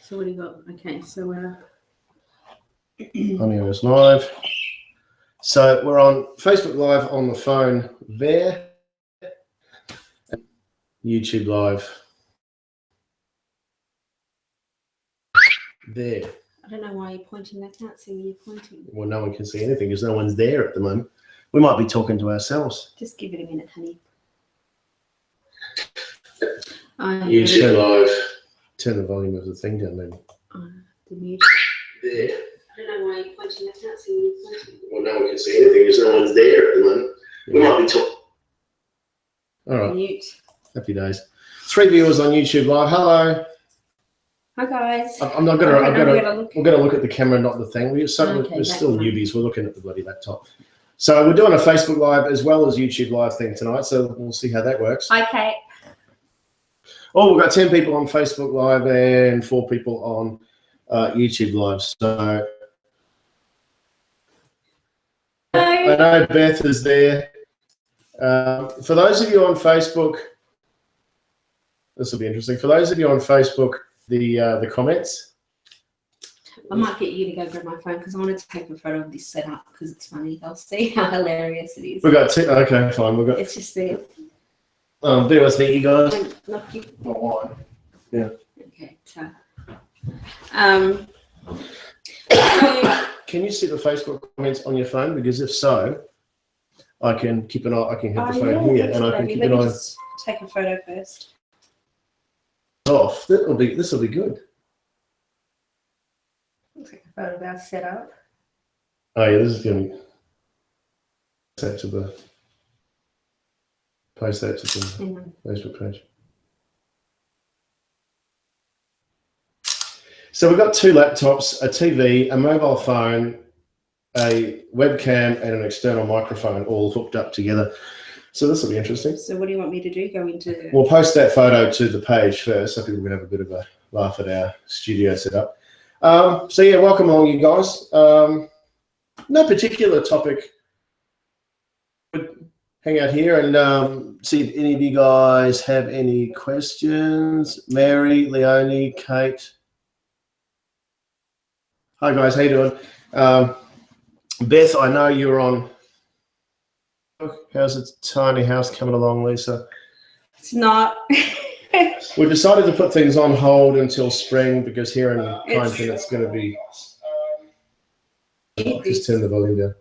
So what do you got? Okay, so we're on AEST Live. So we're on Facebook Live on the phone there. YouTube Live there. I don't know why you're pointing. I can't see where you're pointing. Well, no one can see anything because no one's there at the moment. We might be talking to ourselves. Just give it a minute, honey. YouTube Live. Turn the volume of the thing down, maybe. The mute. There. I don't know why you're pointing. I can't see where you're pointing. Well, no one can see anything because no one's there at the moment. We might be talking. All right. Mute. Happy days. 3 viewers on YouTube Live. Hello. Hi guys. I'm not gonna. We're gonna look at the camera, not the thing. We're still newbies. We're looking at the bloody laptop. So we're doing a Facebook Live as well as YouTube Live thing tonight. So we'll see how that works. Hi Kate. Oh, we've got 10 people on Facebook Live and 4 people on YouTube Live. So I know Beth is there. For those of you on Facebook, this will be interesting. For those of you on Facebook, the comments. I might get you to go grab my phone because I want to take a photo of this setup because it's funny. I'll see how hilarious it is. We've got 2. Okay, fine. We've got. It's just there. Bear with me, you guys. Yeah. Okay. So, can you see the Facebook comments on your phone? Because if so, I can keep an eye. I can have the phone here, and I can keep an eye. Just take a photo first. Off. This will be good. Take a photo of our setup. Oh yeah, this is going to post that to the Facebook page. So we've got 2 laptops, a TV, a mobile phone, a webcam, and an external microphone all hooked up together. So this will be interesting. So what do you want me to do? Go into... We'll post that photo to the page first, so people can have a bit of a laugh at our studio setup. So yeah, welcome along, you guys. No particular topic. Hang out here and see if any of you guys have any questions. Mary, Leonie, Kate. Hi guys, how you doing? Beth, I know you're on. How's the tiny house coming along, Lisa? It's not. We decided to put things on hold until spring because here in Kyneton it's going to be. Just turn the volume down.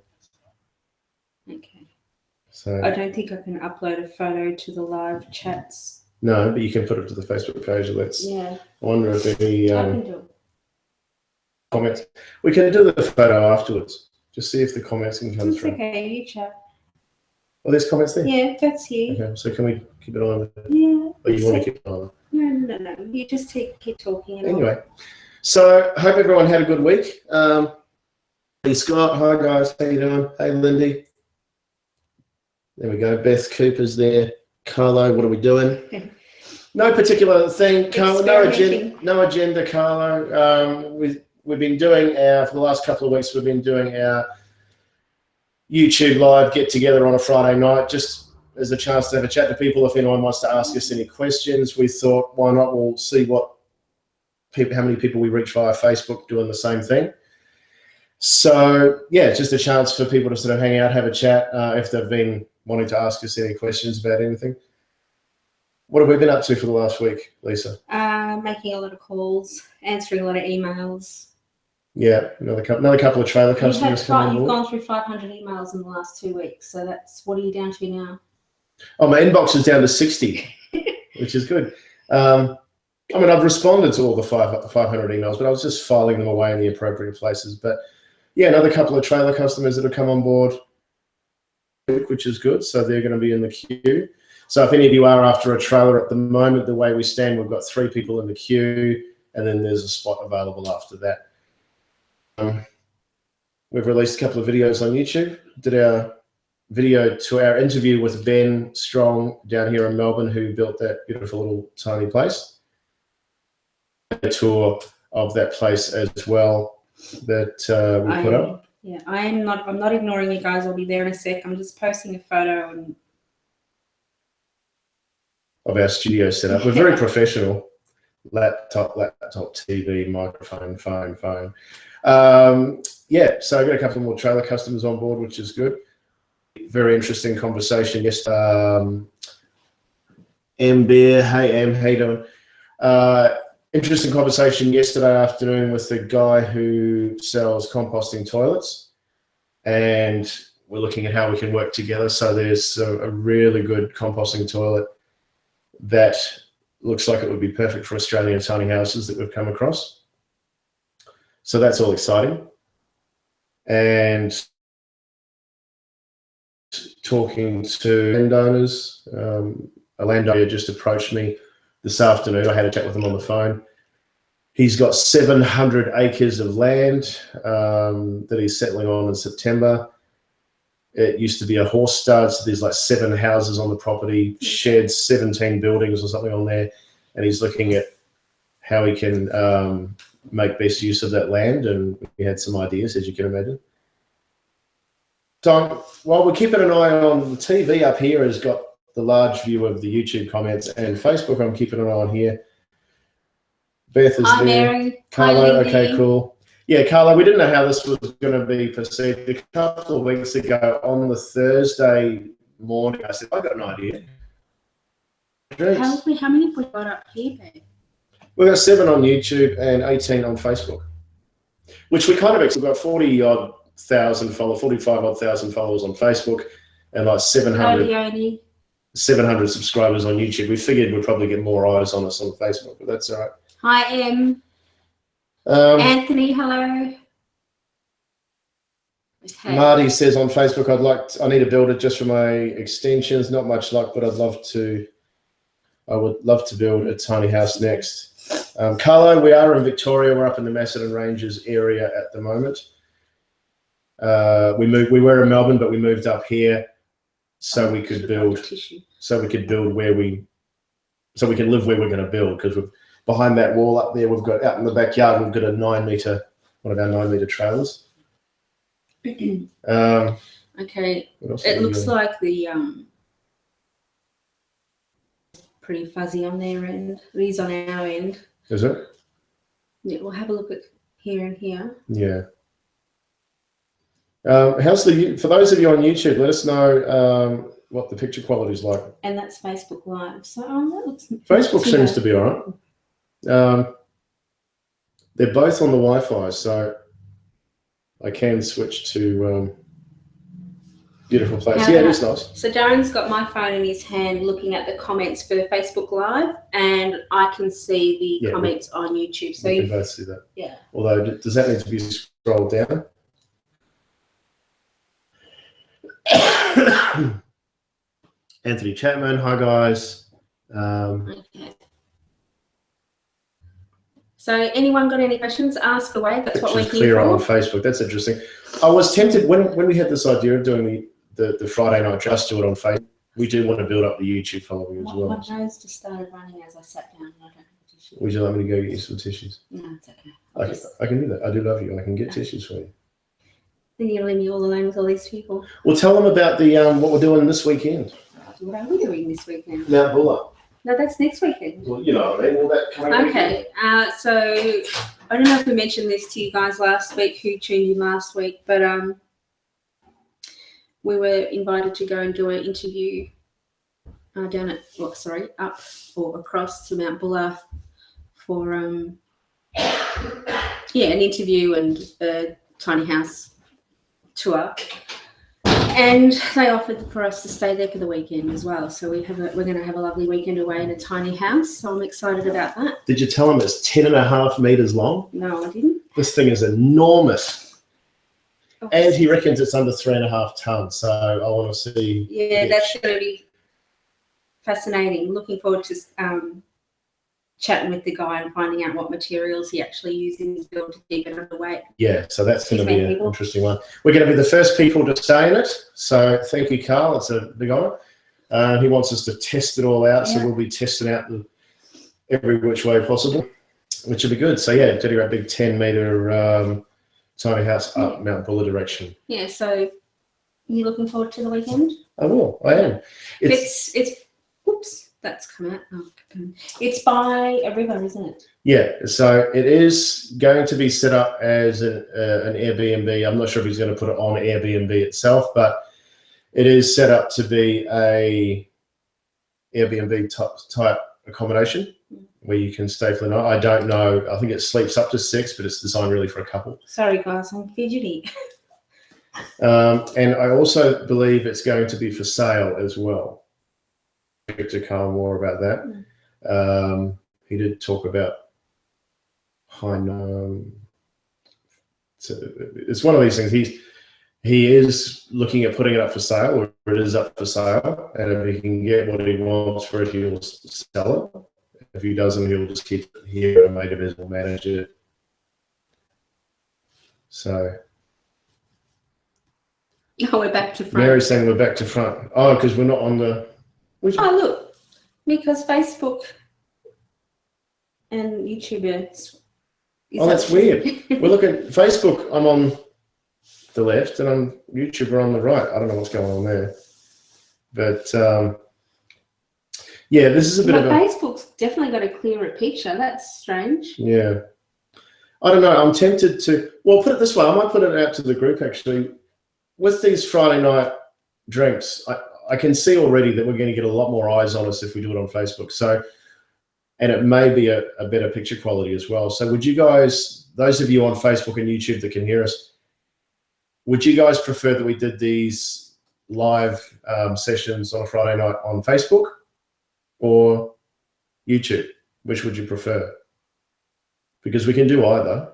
Okay. So I don't think I can upload a photo to the live chats. No, but you can put it to the Facebook page. I wonder if any I can do it. comments. We can do the photo afterwards. Just see if the comments can come through. Okay, you chat. Oh, there's comments there? Yeah, that's you. Okay, so can we keep it on? Yeah. Or you want to keep it on? No. You just keep talking. Anyway, so hope everyone had a good week. Hey Scott, hi guys, how you doing? Hey Lindy. There we go. Beth Cooper's there. Carlo, what are we doing? No particular thing. Carlo, no agenda, Carlo. We've been doing for the last couple of weeks, we've been doing our YouTube Live get together on a Friday night, just as a chance to have a chat to people. If anyone wants to ask us any questions, we thought, why not? We'll see how many people we reach via Facebook doing the same thing. So yeah, it's just a chance for people to sort of hang out, have a chat if they've been wanting to ask us any questions about anything. What have we been up to for the last week, Lisa? Making a lot of calls, answering a lot of emails. Yeah, another couple of trailer customers coming on board. You've gone through 500 emails in the last 2 weeks, so what are you down to now? Oh, my inbox is down to 60, which is good. I mean, I've responded to all the 500 emails, but I was just filing them away in the appropriate places. But yeah, another couple of trailer customers that have come on board, which is good. So they're going to be in the queue. So if any of you are after a trailer at the moment, the way we stand, we've got 3 people in the queue, and then there's a spot available after that. We've released a couple of videos on YouTube. Did our video to our interview with Ben Strong down here in Melbourne, who built that beautiful little tiny place. A tour of that place as well that we put up. Yeah, I'm not ignoring you guys. I'll be there in a sec. I'm just posting a photo of our studio setup. We're very professional. laptop, TV, microphone, phone. Yeah, so I got a couple more trailer customers on board, which is good. Very interesting conversation. Yes, M Beer, hey M, how you doing? Interesting conversation yesterday afternoon with the guy who sells composting toilets, and we're looking at how we can work together. So there's a really good composting toilet that looks like it would be perfect for Australian tiny houses that we've come across. So that's all exciting. And talking to landowners, a landowner just approached me this afternoon. I had a chat with him on the phone. He's got 700 acres of land that he's settling on in September. It used to be a horse stud, so there's like 7 houses on the property, sheds, 17 buildings or something on there, and he's looking at how he can make best use of that land, and we had some ideas, as you can imagine. So while we're keeping an eye on the TV up here, has got the large view of the YouTube comments, and Facebook I'm keeping an eye on here. Beth is Hi, there. Mary. Carlo, Hi, okay, cool. Yeah, Carlo, we didn't know how this was going to be perceived. A couple of weeks ago on the Thursday morning, I said, I got an idea. How many have we got up here, babe? We've got 7 on YouTube and 18 on Facebook, which we kind of actually got 40-odd thousand followers, 45-odd thousand followers on Facebook, and like 700 subscribers on YouTube. We figured we'd probably get more eyes on us on Facebook, but that's all right. Hi, Em. Anthony, hello. Okay. Marty says on Facebook, I need a builder just for my extensions. Not much luck, but I would love to build a tiny house next. Carlo, we are in Victoria. We're up in the Macedon Ranges area at the moment. We were in Melbourne, but we moved up here so we could build. So we could build so we can live where we're going to build, because we're behind that wall up there. We've got out in the backyard. We've got a 9-meter, one of our 9-meter trailers. Okay. It looks like the pretty fuzzy on their end. It is on our end. Is it? Yeah, we'll have a look at here and here. Yeah. For those of you on YouTube, let us know what the picture quality is like. And that's Facebook Live. So that looks. Facebook seems to be all right. They're both on the Wi-Fi, so I can switch to beautiful place. Yeah, it is nice. So Darren's got my phone in his hand looking at the comments for Facebook Live, and I can see the comments on YouTube. So you can both see that. Yeah. Although, does that need to be scrolled down? Anthony Chapman, hi guys. Okay. So anyone got any questions? Ask away. That's what we're here for. On Facebook. That's interesting. I was tempted when we had this idea of doing the Friday night just do it on Facebook. We do want to build up the YouTube following as well. My nose just started running as I sat down. I don't have a tissue. Would you like me to go get you some tissues? No, it's okay. I can do that. I do love you. I can get tissues for you. Then you're leaving me all alone with all these people. Well, tell them about the what we're doing this weekend. What are we doing this weekend? Mount Buller. No, that's next weekend. Well, you know what I mean. Well, okay. So I don't know if we mentioned this to you guys last week, who tuned in last week, but we were invited to go and do an interview up or across to Mount Buller for an interview and a tiny house tour. And they offered for us to stay there for the weekend as well. So we're going to have a lovely weekend away in a tiny house. So I'm excited about that. Did you tell them it's 10.5 meters long? No, I didn't. This thing is enormous. Oh. And he reckons it's under 3.5 tons. So I want to see. Yeah, that's going to be fascinating. Looking forward to chatting with the guy and finding out what materials he actually used in his build to keep it underweight. Yeah, so that's going to be an interesting one. We're going to be the first people to stay in it. So thank you, Carl. It's a big honour. He wants us to test it all out, so we'll be testing out every which way possible, which will be good. So yeah, doing a big 10-meter tiny house up Mount Buller direction. Yeah, so you looking forward to the weekend? I will. I am. It's That's come out. Oh, it's by a river, isn't it? Yeah, so it is going to be set up as an Airbnb. I'm not sure if he's going to put it on Airbnb itself, but it is set up to be a Airbnb type accommodation where you can stay for the night. I don't know. I think it sleeps up to 6, but it's designed really for a couple. Sorry, guys, I'm fidgety. And I also believe it's going to be for sale as well. To Carl more about that. He did talk about it's one of these things. He is looking at putting it up for sale, or it is up for sale, and if he can get what he wants for it, he'll sell it. If he doesn't, he'll just keep it here and maybe will manage it. So. Oh, we're back to front. Mary's saying we're back to front. Oh, because we're not on the. Oh, look, because Facebook and YouTube is. Oh, that's weird. We're looking Facebook. I'm on the left, and on YouTube we're on the right. I don't know what's going on there, but yeah, this is a bit of a. Facebook's definitely got a clearer picture. That's strange. Yeah, I don't know. I'm tempted to. Well, put it this way. I might put it out to the group actually. With these Friday night drinks, I can see already that we're going to get a lot more eyes on us if we do it on Facebook. So, and it may be a better picture quality as well. So would you guys, those of you on Facebook and YouTube that can hear us, would you guys prefer that we did these live sessions on a Friday night on Facebook or YouTube? Which would you prefer? Because we can do either.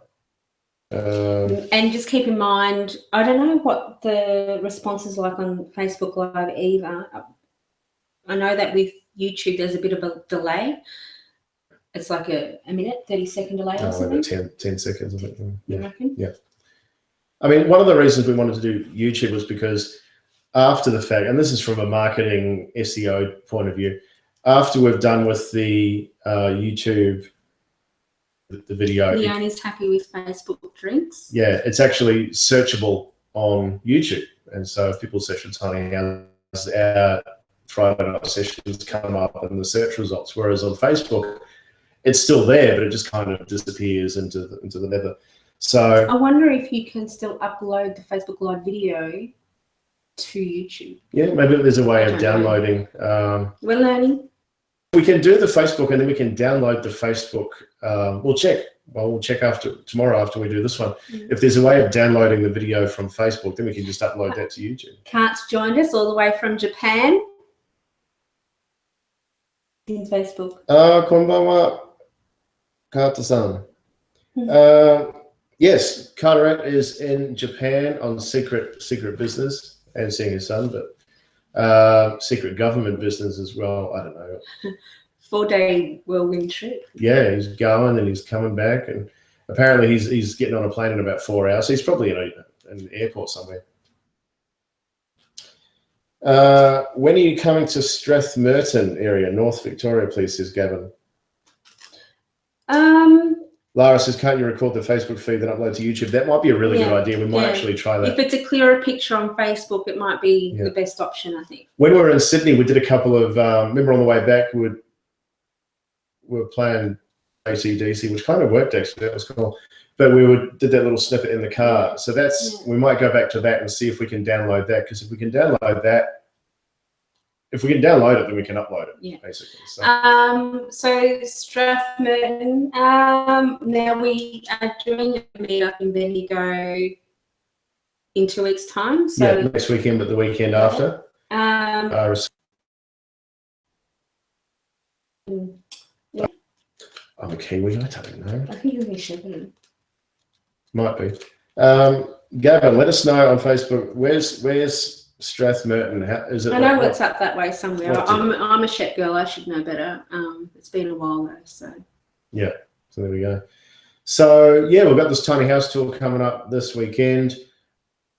And just keep in mind, I don't know what the response is like on Facebook Live either. I know that with YouTube there's a bit of a delay. It's like a minute, 30-second delay or something. 10 seconds, I think. Yeah. You reckon? Yeah. I mean, one of the reasons we wanted to do YouTube was because after the fact, and this is from a marketing SEO point of view, after we've done with the YouTube, the video. Leonie's happy with Facebook drinks. Yeah, it's actually searchable on YouTube. And so if people search for Tiny House, our Friday night sessions come up in the search results. Whereas on Facebook, it's still there, but it just kind of disappears into the nether. So I wonder if you can still upload the Facebook Live video to YouTube. Yeah, maybe there's a way of downloading. We're learning. We can do the Facebook and then we can download the Facebook. We'll check. Well, we'll check tomorrow after we do this one. If there's a way of downloading the video from Facebook, then we can just upload that to YouTube. Kat's joined us all the way from Japan. In Facebook. Konbanwa, Kata-san. Yes, Carteret is in Japan on secret business and seeing his son, but secret government business as well. I don't know. 4-day whirlwind trip. Yeah, he's going and he's coming back, and apparently he's getting on a plane in about 4 hours. So he's probably in an airport somewhere. When are you coming to Strathmerton area, North Victoria, please, says Gavin. Lara says, can't you record the Facebook feed and upload to YouTube? That might be a really good idea. We might actually try that. If it's a clearer picture on Facebook, it might be the best option, I think. When we were in Sydney, we did a couple of, remember on the way back, we were playing AC/DC, which kind of worked actually. That was cool. But we did that little snippet in the car. So we might go back to that and see if we can download that. Because if we can download that, if we can download it, then we can upload it, basically. So Strathmerton, now we are doing a meetup in Bendigo in 2 weeks' time. So next weekend, but the weekend after. I'm a Kiwi, I don't know. I think you're Shepparton. Might be. Gavin, let us know on Facebook. Where's Strathmerton? Is it? I know it's up that way somewhere. I'm a Shep girl. I should know better. It's been a while though, so. Yeah. So there we go. So yeah, we've got this tiny house tour coming up this weekend.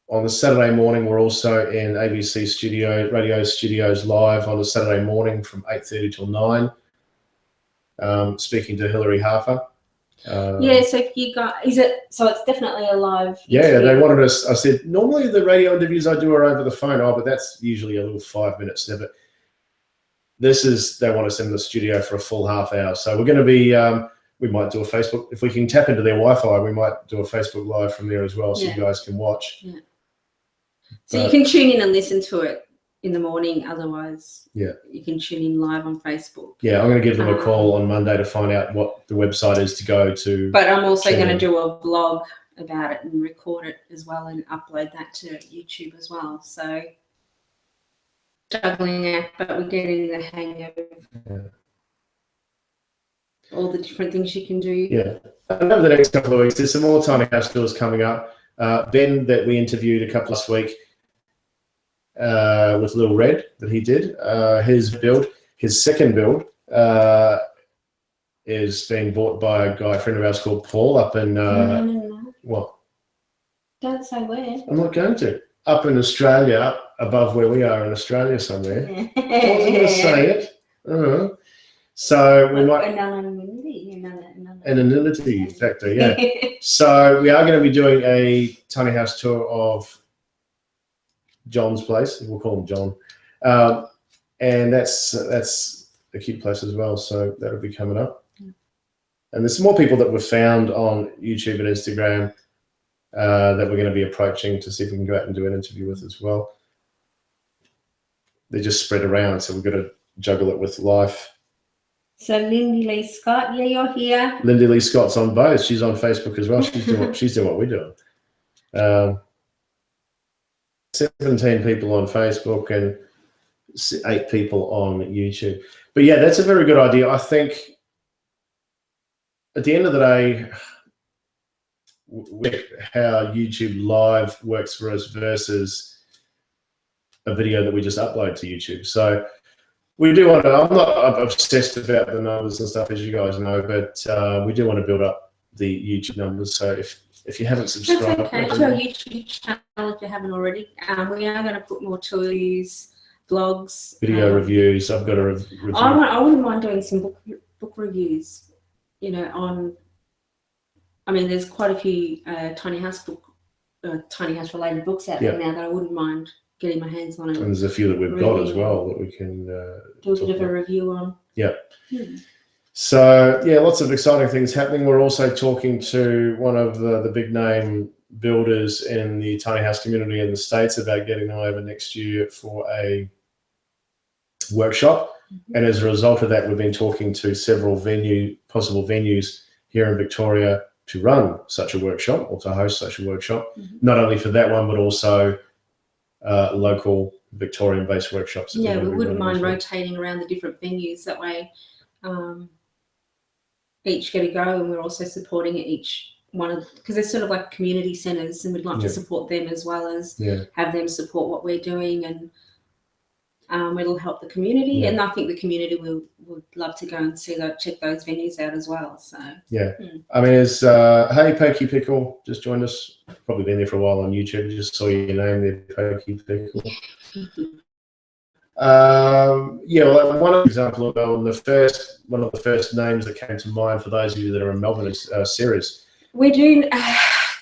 On the Saturday morning, we're also in ABC Radio Studios live on a Saturday morning from 8:30 till 9. Speaking to Hilary Harper. So if you got, so it's definitely a live interview. Yeah, they wanted us. I said normally the radio interviews I do are over the phone. Oh, but that's usually a little 5-minute snippet. they want us in the studio for a full half hour. So we're going to be, we might do a Facebook, if we can tap into their Wi-Fi, we might do a Facebook Live from there as well, so you guys can watch. Yeah. So you can tune in and listen to it in the morning. Otherwise, you can tune in live on Facebook. Yeah, I'm going to give them a call on Monday to find out what the website is to go to. But I'm also going to do a vlog about it and record it as well and upload that to YouTube as well. So juggling act, but we're getting the hang of all the different things you can do. Yeah. Over the next couple of weeks, there's some more tiny house tours coming up. Ben, that we interviewed a couple last week with Little Red, that he did, his second build is being bought by a friend of ours called Paul up in what? Don't say where. I'm not going to. Up in Australia, above where we are in Australia somewhere. I wasn't going to say it. So we might. Anonymity factor, yeah. So we are going to be doing a tiny house tour of John's place. We'll call him John, and that's a cute place as well. So that'll be coming up. And there's some more people that we've found on YouTube and Instagram that we're going to be approaching to see if we can go out and do an interview with as well. They just spread around, so we've got to juggle it with life. So Lindy Lee Scott, yeah, you're here. Lindy Lee Scott's on both. She's on Facebook as well. She's doing what we're doing. 17 people on Facebook and 8 people on YouTube. But yeah, that's a very good idea. I think at the end of the day, how YouTube Live works for us versus a video that we just upload to YouTube. So we do want to, I'm not obsessed about the numbers and stuff, as you guys know, but we do want to build up the YouTube numbers. So if you haven't subscribed. That's okay. To our YouTube channel, if you haven't already, we are going to put more tours, vlogs. Video reviews. I've got a review. I wouldn't mind doing some book reviews, I mean, there's quite a few tiny house related books out there now that I wouldn't mind getting my hands on. And there's a few that we've got as well that we can do a bit of a review on. Yeah. So yeah, lots of exciting things happening. We're also talking to one of the big name builders in the tiny house community in the States about getting them over next year for a workshop. And as a result of that, we've been talking to several possible venues here in Victoria to run such a workshop or to host such a workshop, not only for that one, but also local Victorian-based workshops. Yeah, we wouldn't mind rotating around the different venues. That way each get a go, and we're also supporting each one of, because they're sort of like community centres, and we'd like to support them as well as have them support what we're doing, and it'll help the community, and I think the community would love to go and check those venues out as well. So I mean, as hey Pokey Pickle just joined us, probably been there for a while on YouTube. Just saw your name there, Pokey Pickle. Well, one example of one of the first names that came to mind for those of you that are in Melbourne is Ceres. We're doing.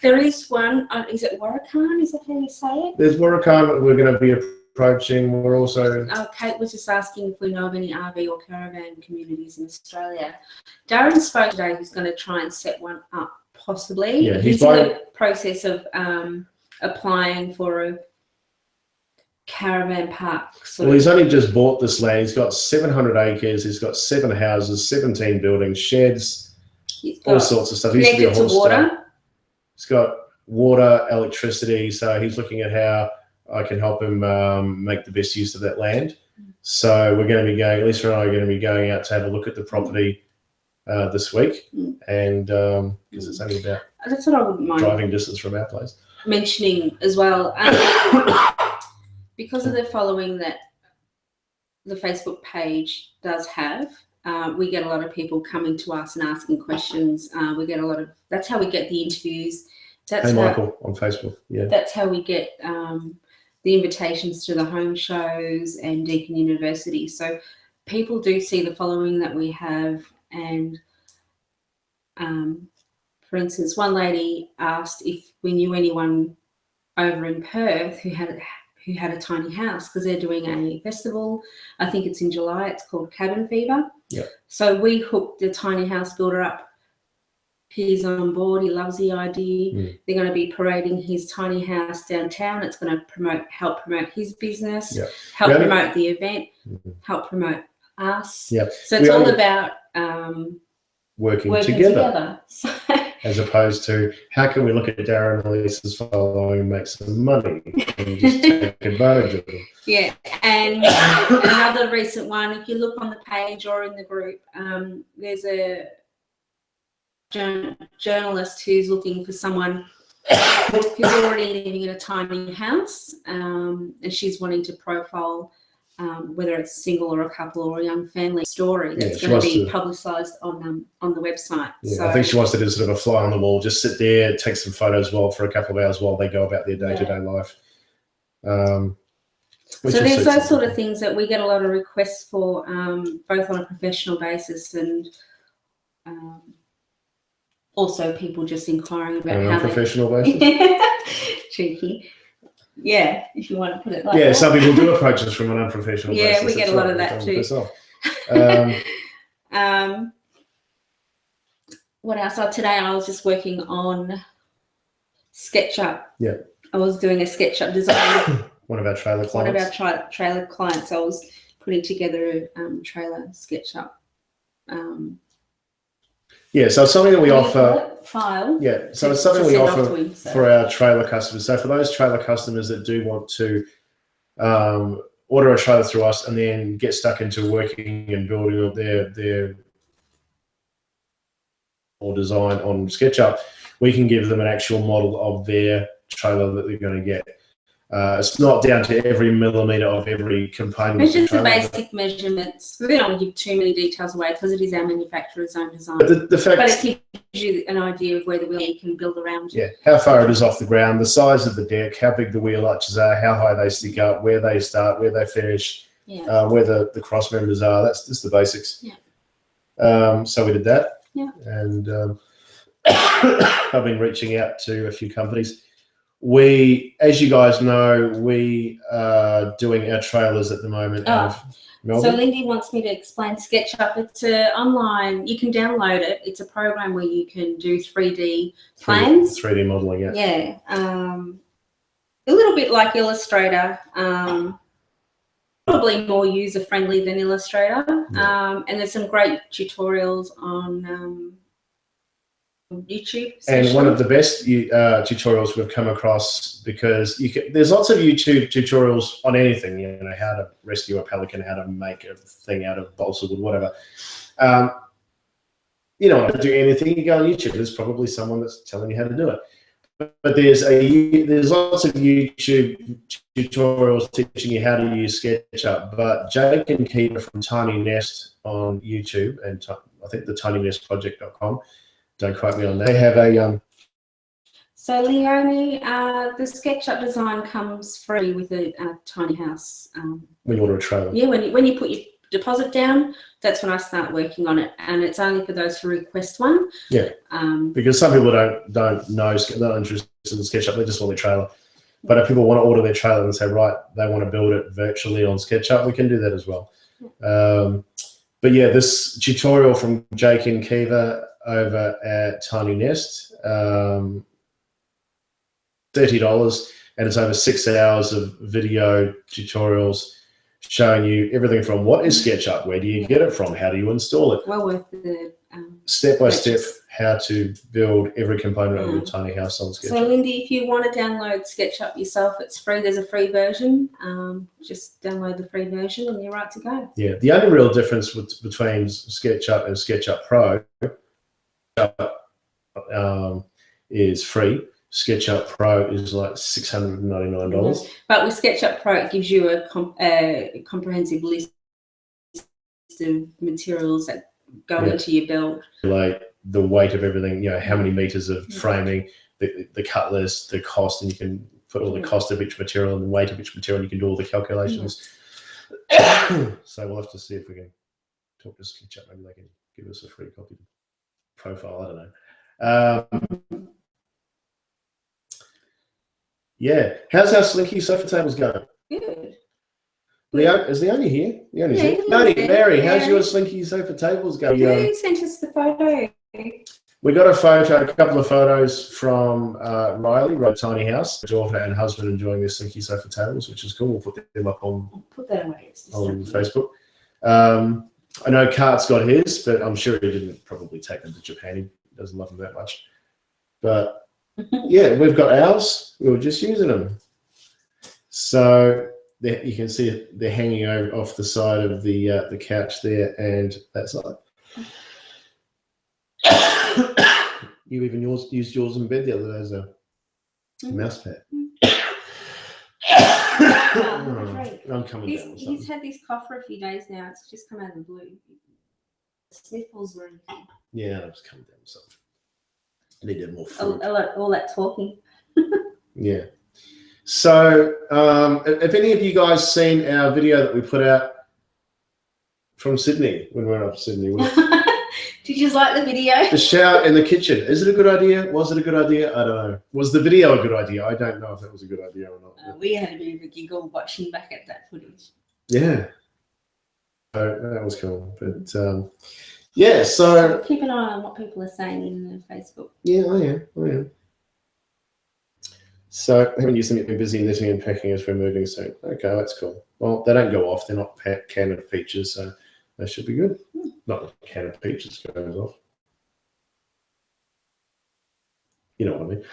There is one. Is it Warrakan? Is that how you say it? There's Warrakan that we're going to be approaching. We're also. Kate was just asking if we know of any RV or caravan communities in Australia. Darren spoke today. Who's going to try and set one up, possibly. Yeah, he's in the process of applying for a caravan park. Well, he's only just bought this land. He's got 700 acres. He's got 7 houses, 17 buildings, sheds, all sorts of stuff. He used to be a horse water. He's got water, electricity. So he's looking at how I can help him make the best use of that land. So we're going to be going, Lisa and I are going to be going out to have a look at the property this week. And because it's only about that's what I wouldn't mind driving distance from our place. Mentioning as well. Because of the following that the Facebook page does have, we get a lot of people coming to us and asking questions. We get a lot of, that's how we get the interviews. That's Michael on Facebook. Yeah. That's how we get the invitations to the home shows and Deakin University. So people do see the following that we have. And for instance, one lady asked if we knew anyone over in Perth who who had a tiny house because they're doing a festival. I think it's in July. It's called Cabin Fever. Yeah. So we hooked the tiny house builder up. He's on board. He loves the idea. They're going to be parading his tiny house downtown. It's going to help promote his business, help promote the event, help promote us. Yeah. So it's all about working together. As opposed to how can we look at Darren and Lisa's following and make some money and just take advantage of them. Yeah, and another recent one, if you look on the page or in the group, there's a journalist who's looking for someone who's already living in a tiny house, and she's wanting to profile whether it's single or a couple or a young family story that's going to be publicised on the website. Yeah, so, I think she wants to do sort of a fly on the wall, just sit there, take some photos for a couple of hours while they go about their day-to-day life. So there's those sort of things that we get a lot of requests for, both on a professional basis and also people just inquiring about how professional basis. Cheeky. Yeah, if you want to put it like that. Yeah, some people do approach us from an unprofessional basis. Yeah, we get a lot of that too. What else? Today I was just working on SketchUp. Yeah. I was doing a SketchUp design. One of our trailer clients. One of our trailer clients. I was putting together a trailer SketchUp. Yeah, so it's something that we offer. File. Yeah, so it's something we offer for our trailer customers. So for those trailer customers that do want to order a trailer through us and then get stuck into working and building their or design on SketchUp, we can give them an actual model of their trailer that they're going to get. It's not down to every millimetre of every component. It's just the basic measurements. We don't want to give too many details away because it is our manufacturer's own design. But it gives you an idea of where the wheel can build around. Yeah, how far it is off the ground, the size of the deck, how big the wheel arches are, how high they stick up, where they start, where they finish, where the cross members are. That's just the basics. Yeah. So we did that. Yeah. And I've been reaching out to a few companies. As you guys know, we are doing our trailers at the moment out of Melbourne. So Lindy wants me to explain SketchUp. It's online. You can download it. It's a program where you can do 3D plans. 3D modeling, yeah. Yeah. A little bit like Illustrator. Probably more user-friendly than Illustrator. Yeah. And there's some great tutorials on YouTube. And one of the best tutorials we've come across, because there's lots of YouTube tutorials on anything, how to rescue a pelican, how to make a thing out of balsa wood, whatever. You don't want to do anything, you go on YouTube. There's probably someone that's telling you how to do it. But there's lots of YouTube tutorials teaching you how to use SketchUp. But Jake and Keita from Tiny Nest on YouTube, and I think the tinynestproject.com, don't quote me on that. They have a So Leonie, the SketchUp design comes free with a tiny house. When you order a trailer. Yeah, when you put your deposit down, that's when I start working on it, and it's only for those who request one. Yeah. Because some people don't know, they're not interested in SketchUp, they just want their trailer. But if people want to order their trailer and say, right, they want to build it virtually on SketchUp, we can do that as well. But yeah, this tutorial from Jake and Kiva over at Tiny Nest, $30, and it's over 6 hours of video tutorials showing you everything from what is SketchUp, where do you get it from, how do you install it, well worth the step by step how to build every component of your tiny house on SketchUp. So Lindy, if you want to download SketchUp yourself, it's free. There's a free version. Just download the free version and you're right to go. Yeah, the only real difference between SketchUp and SketchUp Pro is free. SketchUp Pro is like $699. But with SketchUp Pro, it gives you a comprehensive list of materials that go into your build. Like the weight of everything, how many meters of framing, the cut list, the cost, and you can put all the cost of each material and the weight of each material, and you can do all the calculations. So we'll have to see if we can talk to SketchUp. Maybe they can give us a free copy profile. I don't know. Yeah. How's our Slinky sofa tables going? Good. Leo, is Leonie here? Leonie's Yeah, here. Leonie's Mary, there. how's your slinky sofa tables going? Who sent us the photo? We got a couple of photos from Riley, Tiny House, daughter and husband enjoying their slinky sofa tables, which is cool. We'll put them up on, I'll put that away. on Facebook. I know Cart's got his, but I'm sure he didn't probably take them to Japan. He doesn't love them that much. But yeah, we've got ours. We were just using them. So you can see they're hanging over off the side of the couch there and that side. You even used yours in bed the other day as a mouse pad. I'm coming down. He's had this cough for a few days now. It's just come out of the blue. Sniffles or anything. Yeah, I was coming down with something. I need to have more food. All that talking. Yeah. So, if any of you guys seen our video that we put out from Sydney when we went up to Sydney? Did you like the video? The shower in the kitchen. Is it a good idea? Was it a good idea? I don't know. Was the video a good idea? I don't know if that was a good idea or not. We had a bit of a giggle watching back at that footage. Yeah. So that was cool. But yeah, so keep an eye on what people are saying in Facebook. Yeah, I am. So haven't you seen been busy knitting and packing as we're moving soon? Okay, that's cool. Well, they don't go off. They're not canned peaches, so they should be good. Not the can of peaches goes off. You know what I mean.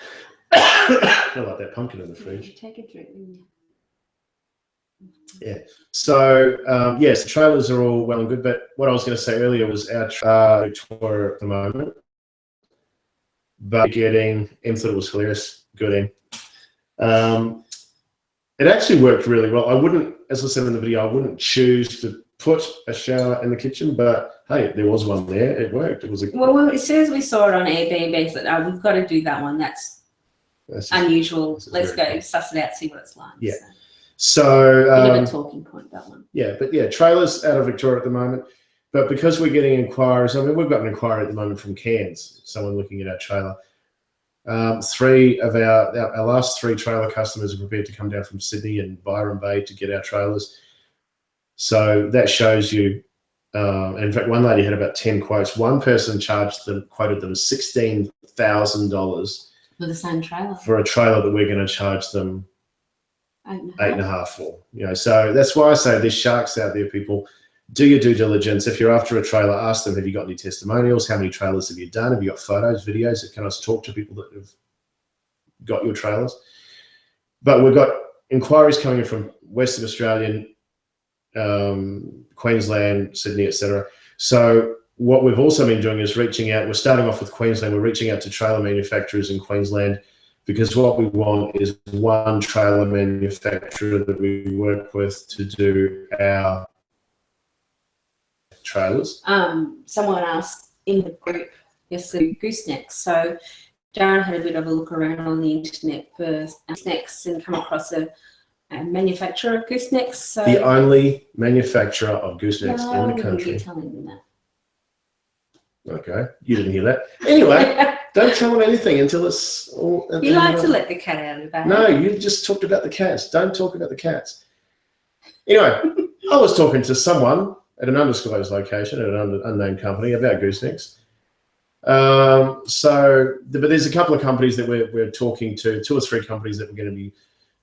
I like that pumpkin in the fridge. Take a drink. Yeah. So, yes, the trailers are all well and good, but what I was going to say earlier was our tour at the moment, but getting, Em thought it was hilarious, good Em. It actually worked really well. I wouldn't, as I said in the video, I wouldn't choose to put a shower in the kitchen, but hey, there was one there. It worked. It was well, as soon as we saw it on Airbnb, it's like, we've got to do that one. That's unusual. Let's go cool. Suss it out, see what it's like. Yeah. So bit of a talking point, that one. Yeah, but yeah, trailers out of Victoria at the moment. But because we're getting inquiries, I mean, we've got an inquiry at the moment from Cairns, someone looking at our trailer. Three of our last three trailer customers are prepared to come down from Sydney and Byron Bay to get our trailers. So that shows you. In fact, one lady had about 10 quotes. One person quoted them $16,000 for the same trailer. For a trailer that we're going to charge them $8.5 for. You know, so that's why I say there's sharks out there, people. Do your due diligence. If you're after a trailer, ask them, have you got any testimonials? How many trailers have you done? Have you got photos, videos? Can I talk to people that have got your trailers? But we've got inquiries coming in from Western Australia, Queensland, Sydney, etc. So what we've also been doing is reaching out. We're starting off with Queensland. We're reaching out to trailer manufacturers in Queensland because what we want is one trailer manufacturer that we work with to do our trailers. Someone asked in the group yesterday, goosenecks. So Darren had a bit of a look around on the internet for goosenecks and come across a manufacturer of goosenecks. So the only manufacturer of goosenecks in the country. You're telling them that. Okay, you didn't hear that. Anyway, don't tell them anything until it's all. You like to let the cat out of the bag. No, you just talked about the cats. Don't talk about the cats. Anyway, I was talking to someone at an undisclosed location at an unnamed company about goosenecks. But there's a couple of companies that we're talking to, 2 or 3 companies that we're going to be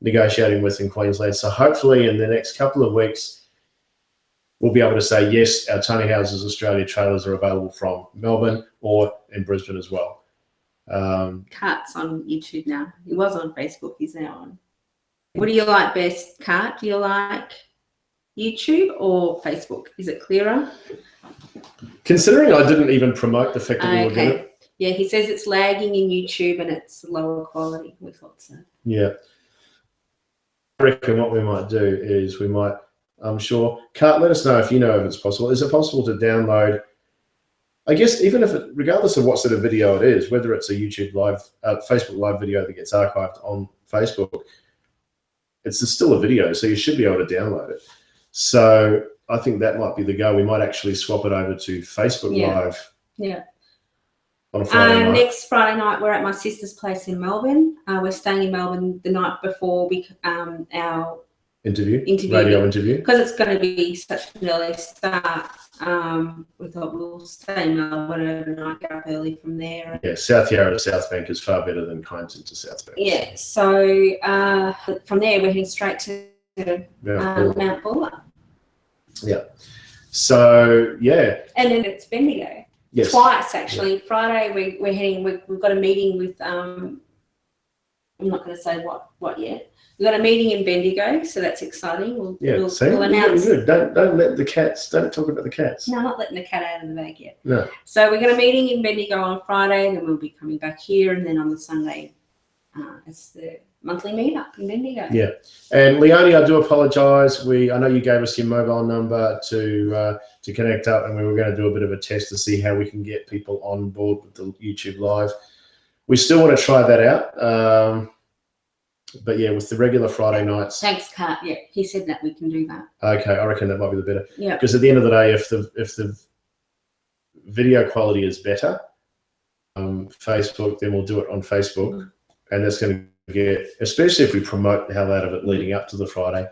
negotiating with in Queensland. So hopefully in the next couple of weeks, we'll be able to say, yes, our Tiny Houses Australia trailers are available from Melbourne or in Brisbane as well. Cart's on YouTube now. He was on Facebook. He's now on. What do you like best, Cart? Do you like YouTube or Facebook? Is it clearer? Considering I didn't even promote the fact that we were doing it. Yeah, he says it's lagging in YouTube and it's lower quality. We thought so. Yeah. I reckon what we might do is we might, I'm sure, Cart, let us know if you know if it's possible. Is it possible to download, I guess, even if it, regardless of what sort of video it is, whether it's a YouTube live, Facebook live video that gets archived on Facebook, it's still a video, so you should be able to download it. So I think that might be the go. We might actually swap it over to Facebook Live. Yeah. On a Friday night. Next Friday night, we're at my sister's place in Melbourne. We're staying in Melbourne the night before our interview, radio interview, because it's going to be such an early start. We thought we'll stay in Melbourne overnight, get up early from there. Yeah, South Yarra to South Bank is far better than Kyneton to South Bank. Yeah, so from there we're heading straight to Mount Buller. Yeah. So yeah. And then it's Bendigo. Yes. Twice actually. Yeah. Friday we're heading. We've got a meeting with. I'm not going to say what yet. We've got a meeting in Bendigo, so that's exciting. We'll announce. Good. Don't let the cats. Don't talk about the cats. No, I'm not letting the cat out of the bag yet. No. So we're got a meeting in Bendigo on Friday, then we'll be coming back here, and then on the Sunday, it's the monthly meetup in Bendigo. Yeah, and Leonie, I do apologise. I know you gave us your mobile number to connect up, and we were going to do a bit of a test to see how we can get people on board with the YouTube Live. We still want to try that out. But yeah, with the regular Friday nights. Thanks, Kat. Yeah, he said that we can do that. Okay, I reckon that might be the better. Yeah. Because at the end of the day, if the video quality is better, Facebook, then we'll do it on Facebook, and that's going to get, especially if we promote the hell out of it leading up to the Friday.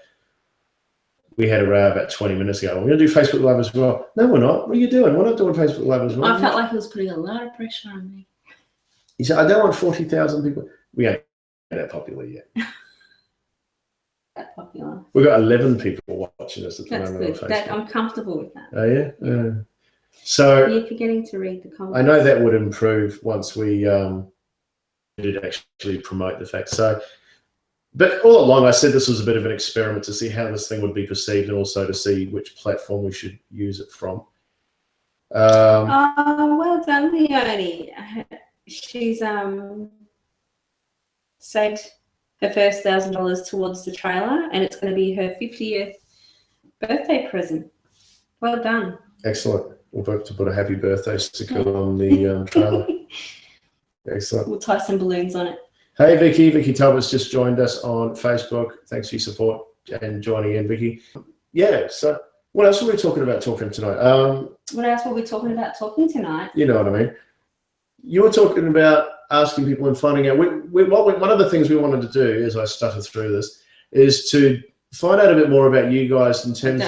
We had a row about 20 minutes ago. We're going to do Facebook Live as well. No, we're not. What are you doing? We're not doing Facebook Live as well. I felt like he was putting a lot of pressure on me. He said, I don't want 40,000 people. We ain't that popular yet. That popular. We've got 11 people watching us at the moment on Facebook. I'm comfortable with that. Oh, yeah? So you're forgetting to read the comments. I know that would improve once we did actually promote the fact. So, but all along, I said this was a bit of an experiment to see how this thing would be perceived and also to see which platform we should use it from. Well done, Leonie. She's saved her first $1,000 towards the trailer, and it's going to be her 50th birthday present. Well done. Excellent. We'll have to put a happy birthday sticker on the trailer. Excellent. We'll tie some balloons on it. Hey, Vicky. Vicky Talbot's just joined us on Facebook. Thanks for your support and joining in, Vicky. Yeah, so what else were we talking about tonight? What else were we talking about tonight? You know what I mean. You were talking about asking people and finding out. One of the things we wanted to do, as I stuttered through this, is to find out a bit more about you guys in terms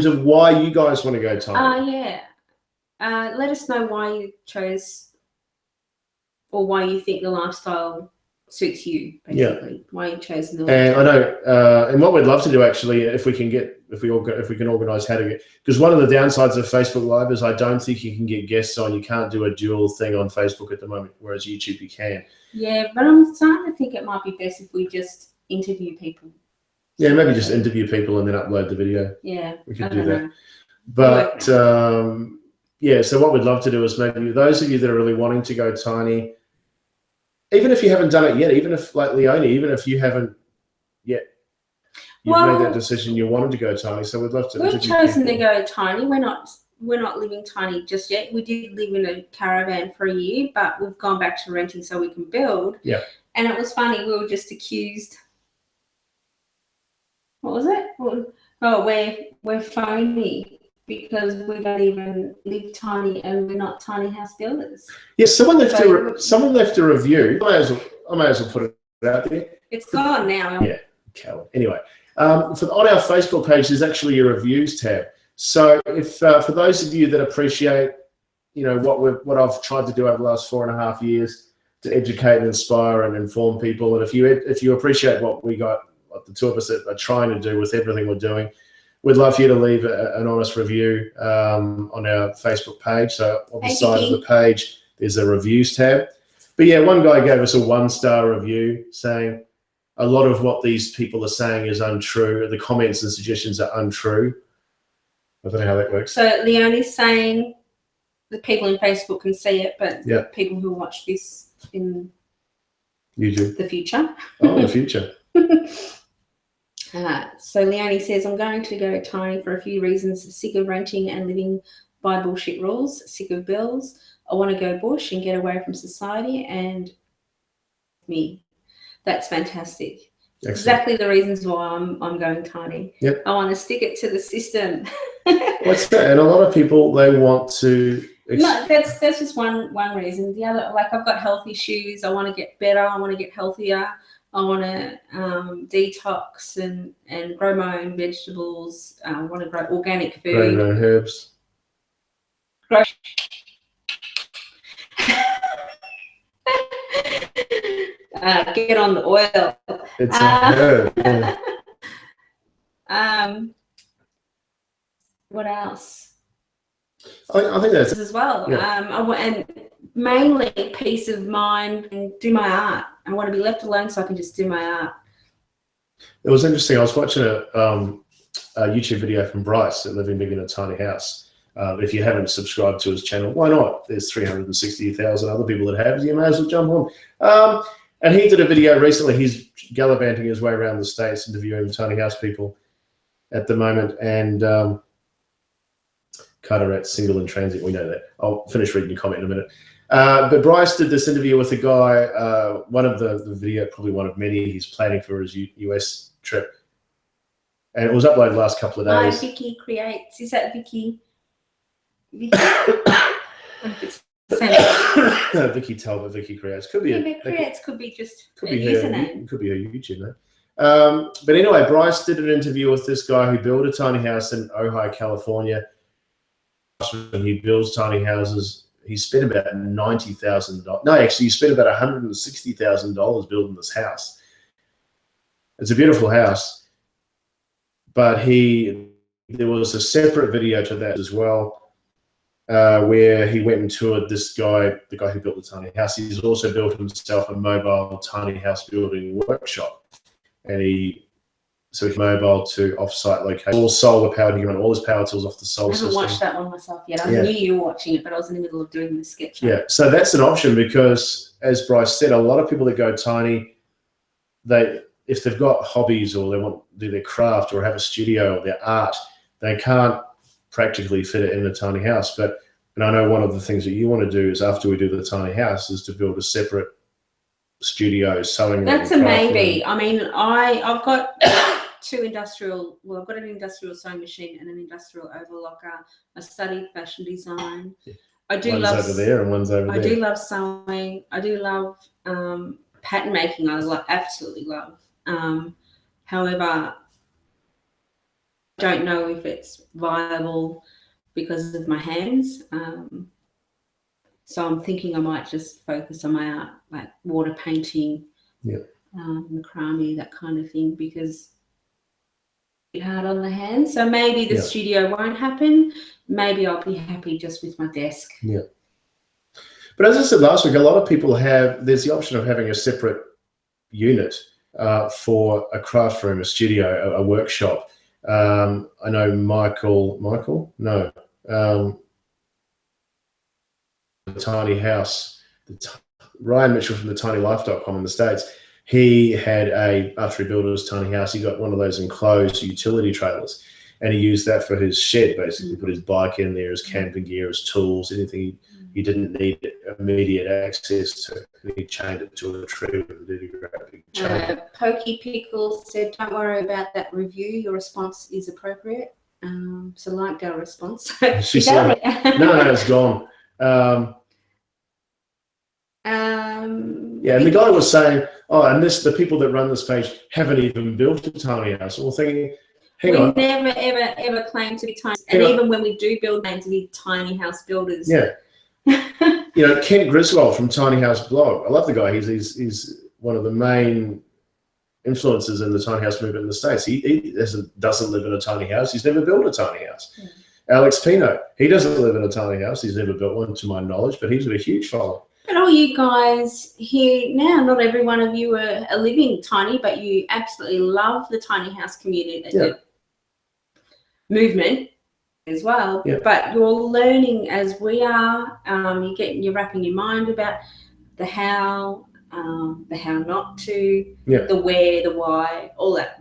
of why you guys want to go tiny. Yeah. Let us know why you chose, or why you think the lifestyle suits you, basically. Yeah. Why you chose the And I know, and what we'd love to do actually, if we can organise how to get, because one of the downsides of Facebook Live is I don't think you can get guests on. You can't do a dual thing on Facebook at the moment, whereas YouTube you can. Yeah, but I'm starting to think it might be best if we just interview people. Yeah, maybe just interview people and then upload the video. Yeah, we could do that. But yeah, so what we'd love to do is maybe those of you that are really wanting to go tiny, even if you haven't done it yet, even if like Leonie, even if you haven't yet, you've made that decision, you wanted to go tiny. So we'd love to. We've chosen to go tiny. We're not living tiny just yet. We did live in a caravan for a year, but we've gone back to renting so we can build. Yeah. And it was funny. We were just accused. What was it? Oh, we're phony because we don't even live tiny and we're not tiny house builders. Yes, someone left a review. I may as well put it out there. It's gone now. Yeah, coward. Anyway, on our Facebook page, there's actually a reviews tab. So if for those of you that appreciate, you know, what I've tried to do over the last 4.5 years to educate and inspire and inform people, and if you appreciate what the two of us are trying to do with everything we're doing, we'd love for you to leave an honest review on our Facebook page. So on the side of the page, there's a reviews tab. But yeah, one guy gave us a 1-star review saying a lot of what these people are saying is untrue. The comments and suggestions are untrue. I don't know how that works. So Leonie's saying the people in Facebook can see it, but people who watch this in YouTube, the future. Oh, in the future. So Leonie says, I'm going to go tiny for a few reasons. Sick of renting and living by bullshit rules. Sick of bills. I want to go bush and get away from society and me. That's fantastic. Excellent. Exactly the reasons why I'm going tiny. Yep. I want to stick it to the system. What's that? And a lot of people, they want to... No, that's just one reason. The other, like, I've got health issues. I want to get better. I want to get healthier. I want to detox and grow my own vegetables. I want to grow organic food. Grow your own herbs. Grow. Get on the oil. It's a herb. Yeah. What else? I think that's as well. Yeah. And mainly peace of mind and do my art. I want to be left alone so I can just do my art. It was interesting. I was watching a YouTube video from Bryce at Living Big in a Tiny House. If you haven't subscribed to his channel, why not? There's 360,000 other people that have. You may as well jump on. And he did a video recently. He's gallivanting his way around the States, interviewing tiny house people at the moment. And Carteret, single and transit, we know that. I'll finish reading your comment in a minute. But Bryce did this interview with a guy, one of the video, probably one of many, he's planning for his US trip. And it was uploaded the last couple of days. Hi, Vicky Creates. Is that Vicky? Vicky Talbot, Vicky Creates. Could be Creates could be just could be her username. Could be her YouTube name. But anyway, Bryce did an interview with this guy who built a tiny house in Ojai, California. When he builds tiny houses, he spent about $90,000. No, actually, he spent about $160,000 building this house. It's a beautiful house, but there was a separate video to that as well, where he went and toured this guy, the guy who built the tiny house. He's also built himself a mobile tiny house building workshop, and so he mobile to off-site location, all solar powered. He can run all his power tools off the solar system. I haven't watched that one myself yet. I knew you were watching it, but I was in the middle of doing the sketch. Yeah, so that's an option because, as Bryce said, a lot of people that go tiny, if they've got hobbies or they want to do their craft or have a studio or their art, they can't practically fit it in a tiny house. And I know one of the things that you want to do is, after we do the tiny house, is to build a separate studio, sewing room. That's a maybe. I mean, I've got I've got an industrial sewing machine and an industrial overlocker. I studied fashion design. Yeah. I do one's love over there and one's over there. I do love sewing. I do love pattern making. Absolutely love. However, I don't know if it's viable because of my hands. So I'm thinking I might just focus on my art, like water painting, macrame, that kind of thing, because it's hard on the hands. So maybe the studio won't happen. Maybe I'll be happy just with my desk. Yeah. But as I said last week, a lot of people there's the option of having a separate unit for a craft room, a studio, a workshop. I know the tiny house, Ryan Mitchell from the tinylife.com in the States, after he built his tiny house, he got one of those enclosed utility trailers, and he used that for his shed, basically. Put his bike in there, his camping gear, his tools, anything he didn't need immediate access to. And he chained it to a tree with a really great chain. Pokey Pickle said, "Don't worry about that review. Your response is appropriate." So liked our response. She said, "No, it's gone." And the guy was saying, and the people that run this page haven't even built a tiny house. Well, thinking, hang on. We never, ever claim to be tiny. And even when we do build, claim to be tiny house builders. Yeah. Kent Griswold from Tiny House Blog. I love the guy. He's one of the main influences in the tiny house movement in the States. He doesn't live in a tiny house. He's never built a tiny house. Yeah. Alex Pino, he doesn't live in a tiny house. He's never built one, to my knowledge, but he's got a huge following. But all you guys here now, not every one of you are living tiny, but you absolutely love the tiny house community, the movement as well. Yeah. But you're learning as we are. You're wrapping your mind about the how not to, the where, the why, all that.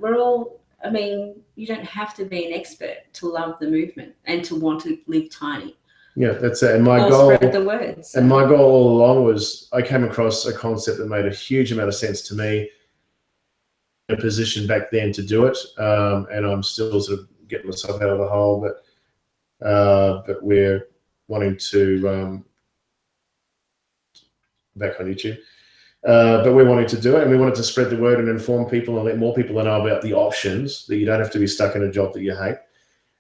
You don't have to be an expert to love the movement and to want to live tiny. Yeah, that's it. And my goal, spread the word. And my goal all along was, I came across a concept that made a huge amount of sense to me. In a position back then to do it, and I'm still sort of getting myself out of the hole. But we're wanting to back on YouTube. But we wanted to do it, and we wanted to spread the word and inform people and let more people know about the options, that you don't have to be stuck in a job that you hate.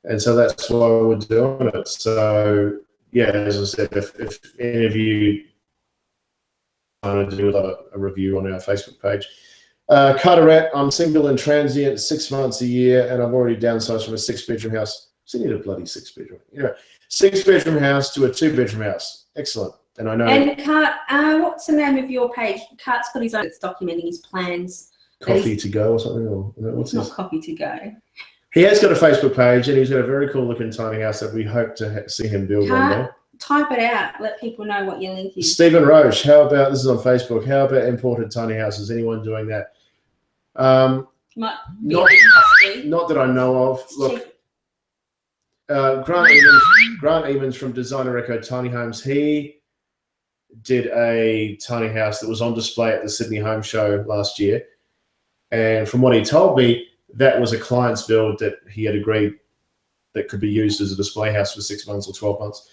And so that's why we're doing it. So, yeah, as I said, if any of you want to do a review on our Facebook page. Carteret, I'm single and transient, 6 months a year, and I've already downsized from a 6-bedroom house. So you need a bloody 6-bedroom. 6-bedroom house to a 2-bedroom house. Excellent. And I know. And Cart, what's the name of your page? Cart's got his own. It's documenting his plans. Coffee to go or something, or what's not Coffee to go. He has got a Facebook page, and he's got a very cool looking tiny house that we hope to see him build one day. Type it out. Let people know what your link is. Stephen Roche, how about, this is on Facebook, how about imported tiny houses? Anyone doing that? Not that I know of. Look, Grant Evans from Designer Echo Tiny Homes, he did a tiny house that was on display at the Sydney Home Show last year. And from what he told me, that was a client's build that he had agreed that could be used as a display house for 6 months or 12 months.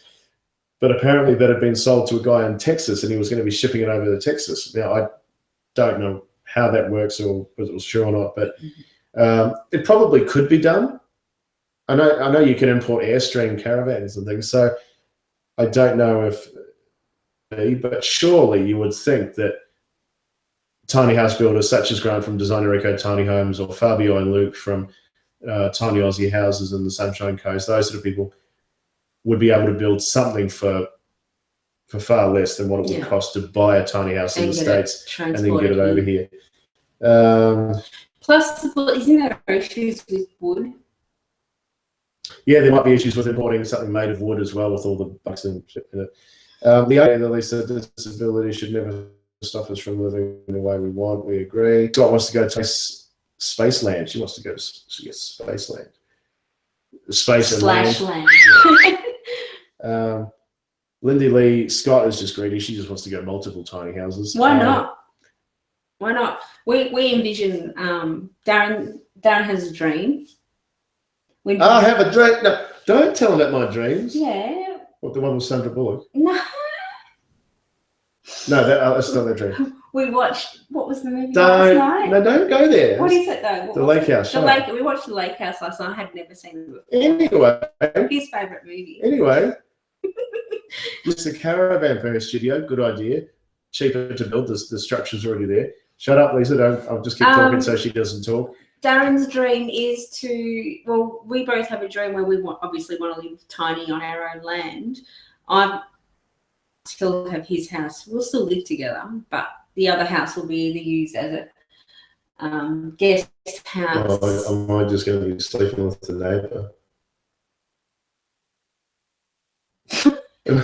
But apparently that had been sold to a guy in Texas, and he was going to be shipping it over to Texas. Now, I don't know how that works or whether it was true or not, but it probably could be done. I know you can import Airstream caravans and things, so I don't know if, but surely you would think that tiny house builders such as Grant from Designer Echo Tiny Homes, or Fabio and Luke from Tiny Aussie Houses in the Sunshine Coast, those sort of people would be able to build something for far less than what it would cost to buy a tiny house in the States and then get it over here. Plus, isn't there issues with wood? Yeah, there might be issues with importing something made of wood as well, with all the bugs and shit in it. The idea that they said disability should never stop us from living the way we want. We agree. Scott wants to go to Spaceland. She wants to go to Spaceland. Space and land. Lindy Lee, Scott is just greedy. She just wants to go multiple tiny houses. Why not? Why not? We envision Darren has a dream. I have a dream. No, don't tell him about my dreams. Yeah. What, the one with Sandra Bullock? No. No, that's not their dream. We watched, what was the movie last night? No, don't go there. What is it though? The Lake House. We watched The Lake House last night. I had never seen it before. Anyway. His favourite movie. Anyway. Just a caravan for her studio. Good idea. Cheaper to build. The structure's already there. Shut up, Lisa. I'll just keep talking so she doesn't talk. Darren's dream is to, well, we both have a dream where we obviously want to live tiny on our own land. I still have his house. We'll still live together, but the other house will be either used as a guest house. Oh, am I just going to be sleeping with the neighbour?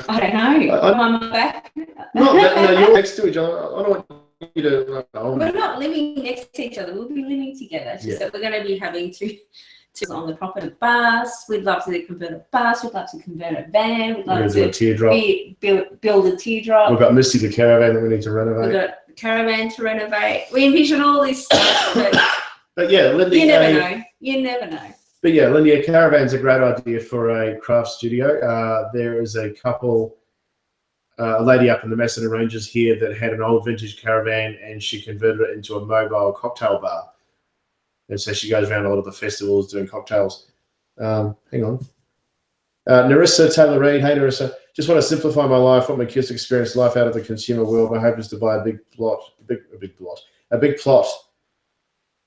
I don't know. I'm on my back. No, you're next to each other. I don't want you to. We're not living next to each other. We'll be living together. It's just that we're going to be having to on the property bus. We'd love to convert a bus. We'd love to convert a van. We'd love to do a teardrop. Build a teardrop. We've got Misty the caravan that we need to renovate. We've got a caravan to renovate. We envision all this stuff. But yeah, Lindy. You never know. You never know. But yeah, Lindy, a caravan's a great idea for a craft studio. There is a couple, a lady up in the Macedon Ranges here that had an old vintage caravan, and she converted it into a mobile cocktail bar. And so she goes around a lot of the festivals doing cocktails. Hang on. Narissa Taylor Reid. Hey, Narissa. Just want to simplify my life. Want my kids to experience life out of the consumer world. My hope is to buy a big plot.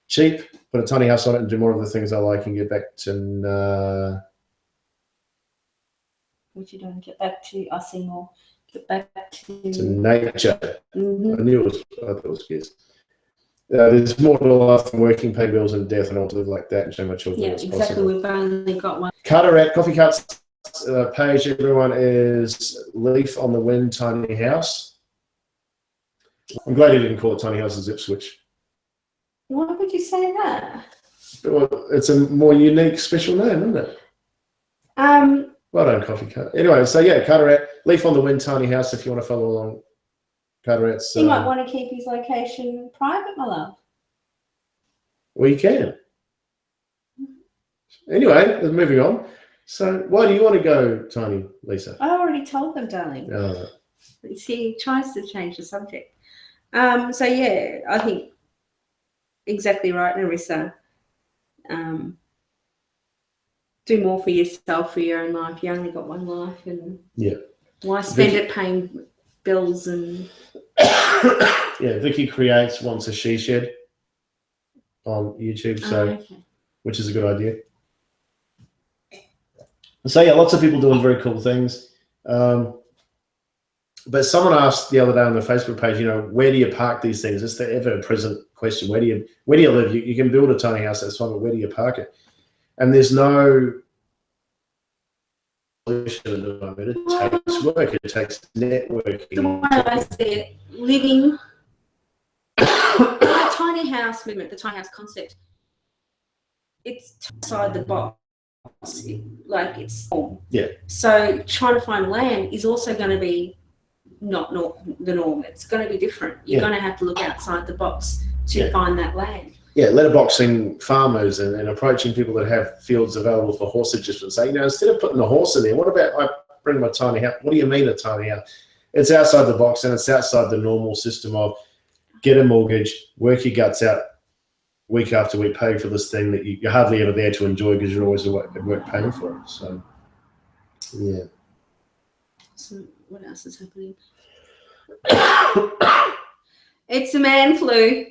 Cheap, put a tiny house on it and do more of the things I like and get back to... What you doing? Get back to Aussie more. Get back to nature. Mm-hmm. I thought it was good. There's more to life than working, pay bills and death, and I want to live like that and show my children what's exactly. possible. We've only got one. Carteret, Coffee Cuts page, everyone, is Leaf on the Wind Tiny House. I'm glad he didn't call it Tiny House Zip Switch. Why would you say that? Well, it's a more unique, special name, isn't it? Well done, Coffee Cut. Anyway, so yeah, Carteret, Leaf on the Wind Tiny House, if you want to follow along. Carteret's... He might want to keep his location private, my love. Well, you can. Anyway, moving on. So why do you want to go tiny, Lisa? I already told them, darling. Oh. See, he tries to change the subject. So yeah, I think exactly right, Narissa. Do more for yourself for your own life. You only got one life, and why spend it paying bills and yeah, Vicky Creates wants a she shed on YouTube, so which is a good idea. So yeah, lots of people doing very cool things. But someone asked the other day on the Facebook page, where do you park these things? It's the ever-present question. Where do you live? You can build a tiny house, that's fine, but where do you park it? And there's no solution at the moment. It takes work. It takes networking. The way I see it, living the tiny house movement, the tiny house concept, it's outside the box. It's small. Yeah. So trying to find land is also going to be not the norm. It's going to be different. You're going to have to look outside the box to find that land. Yeah, letterboxing farmers and approaching people that have fields available for horsage and say, instead of putting a horse in there, what about I bring my tiny house? What do you mean a tiny house? It's outside the box, and it's outside the normal system of get a mortgage, work your guts out week after week, pay for this thing that you're hardly ever there to enjoy because you're always at work paying for it. So, yeah. So what else is happening? It's a man flu.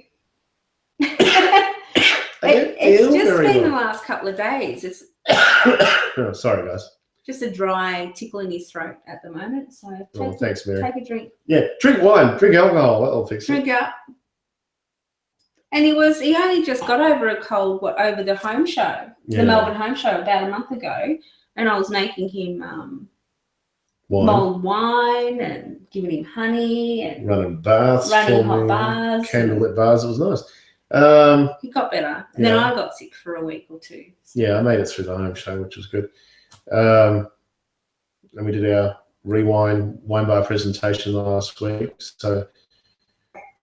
It's just been the last couple of days. It's oh, sorry, guys. Just a dry tickle in his throat at the moment. So thanks, Mary. Take a drink. Yeah, drink wine, drink alcohol. That'll fix it. Drink up. And he only just got over a cold over the home show, the Melbourne home show about a month ago, and I was making him mulled wine and giving him honey and running baths, hot baths, candlelit baths. It was nice. He got better. And then I got sick for a week or two. So. Yeah, I made it through the home show, which was good. And we did our Rewind wine bar presentation last week, so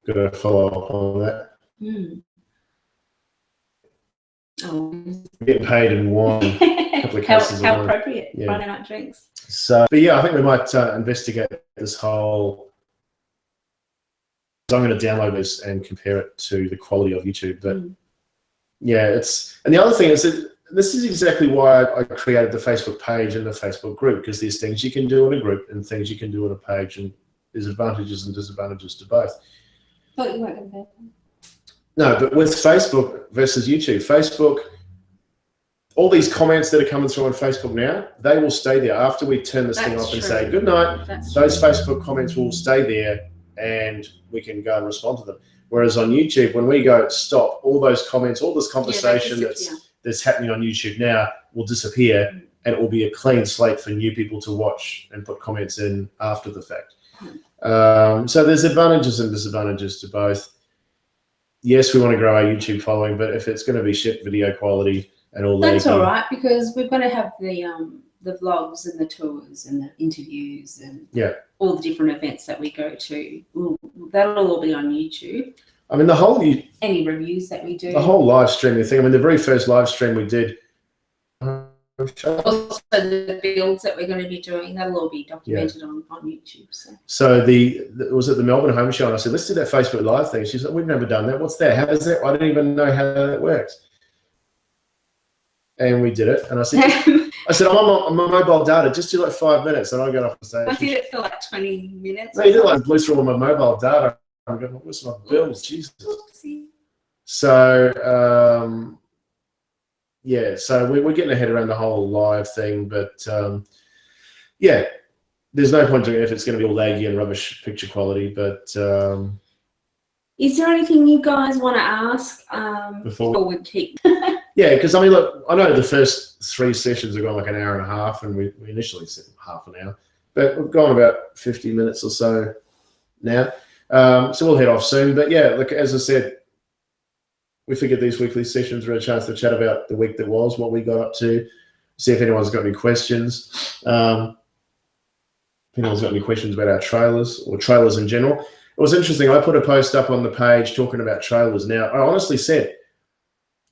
got to follow up on that. Oh. Getting paid in wine. A couple of cases how appropriate. Friday night drinks. So, but yeah, I think we might investigate this whole. I'm going to download this and compare it to the quality of YouTube. But yeah, and the other thing is that this is exactly why I created the Facebook page and the Facebook group, because there's things you can do in a group and things you can do on a page, and there's advantages and disadvantages to both. Thought you weren't going to. No, but with Facebook versus YouTube, Facebook, all these comments that are coming through on Facebook now, they will stay there after we turn this thing off and say good night. Those Facebook comments will stay there, and we can go and respond to them. Whereas on YouTube, when we go stop, all those comments, all this conversation that's happening on YouTube now will disappear, and it will be a clean slate for new people to watch and put comments in after the fact. So there's advantages and disadvantages to both. Yes, we want to grow our YouTube following, but if it's going to be shit video quality and all that, that's all right, because we're going to have the vlogs and the tours and the interviews and all the different events that we go to. That'll all be on YouTube. I mean, any reviews that we do, the whole live streaming thing. I mean, the very first live stream we did. Also, the builds that we're going to be doing, that'll all be documented on YouTube. So was it the Melbourne home show? And I said, let's do that Facebook Live thing. She said, we've never done that. What's that? How does that? I don't even know how that works. And we did it. And I said, I'm on my mobile data. Just do like 5 minutes, and I got off the stage. I did it for like 20 minutes. No, you did like blew through all my mobile data. I'm going, what's my bills? Jesus. Oopsie. So. Yeah, so we're getting ahead around the whole live thing, but yeah, there's no point doing it if it's going to be all laggy and rubbish picture quality. But is there anything you guys want to ask before we keep? Yeah, because I mean, look, I know the first 3 sessions have gone like an hour and a half, and we initially said half an hour, but we've gone about 50 minutes or so now. So we'll head off soon. But yeah, look, as I said, we figured these weekly sessions were a chance to chat about the week that was, what we got up to, see if anyone's got any questions. If anyone's got any questions about our trailers or trailers in general. It was interesting. I put a post up on the page talking about trailers. Now, I honestly said,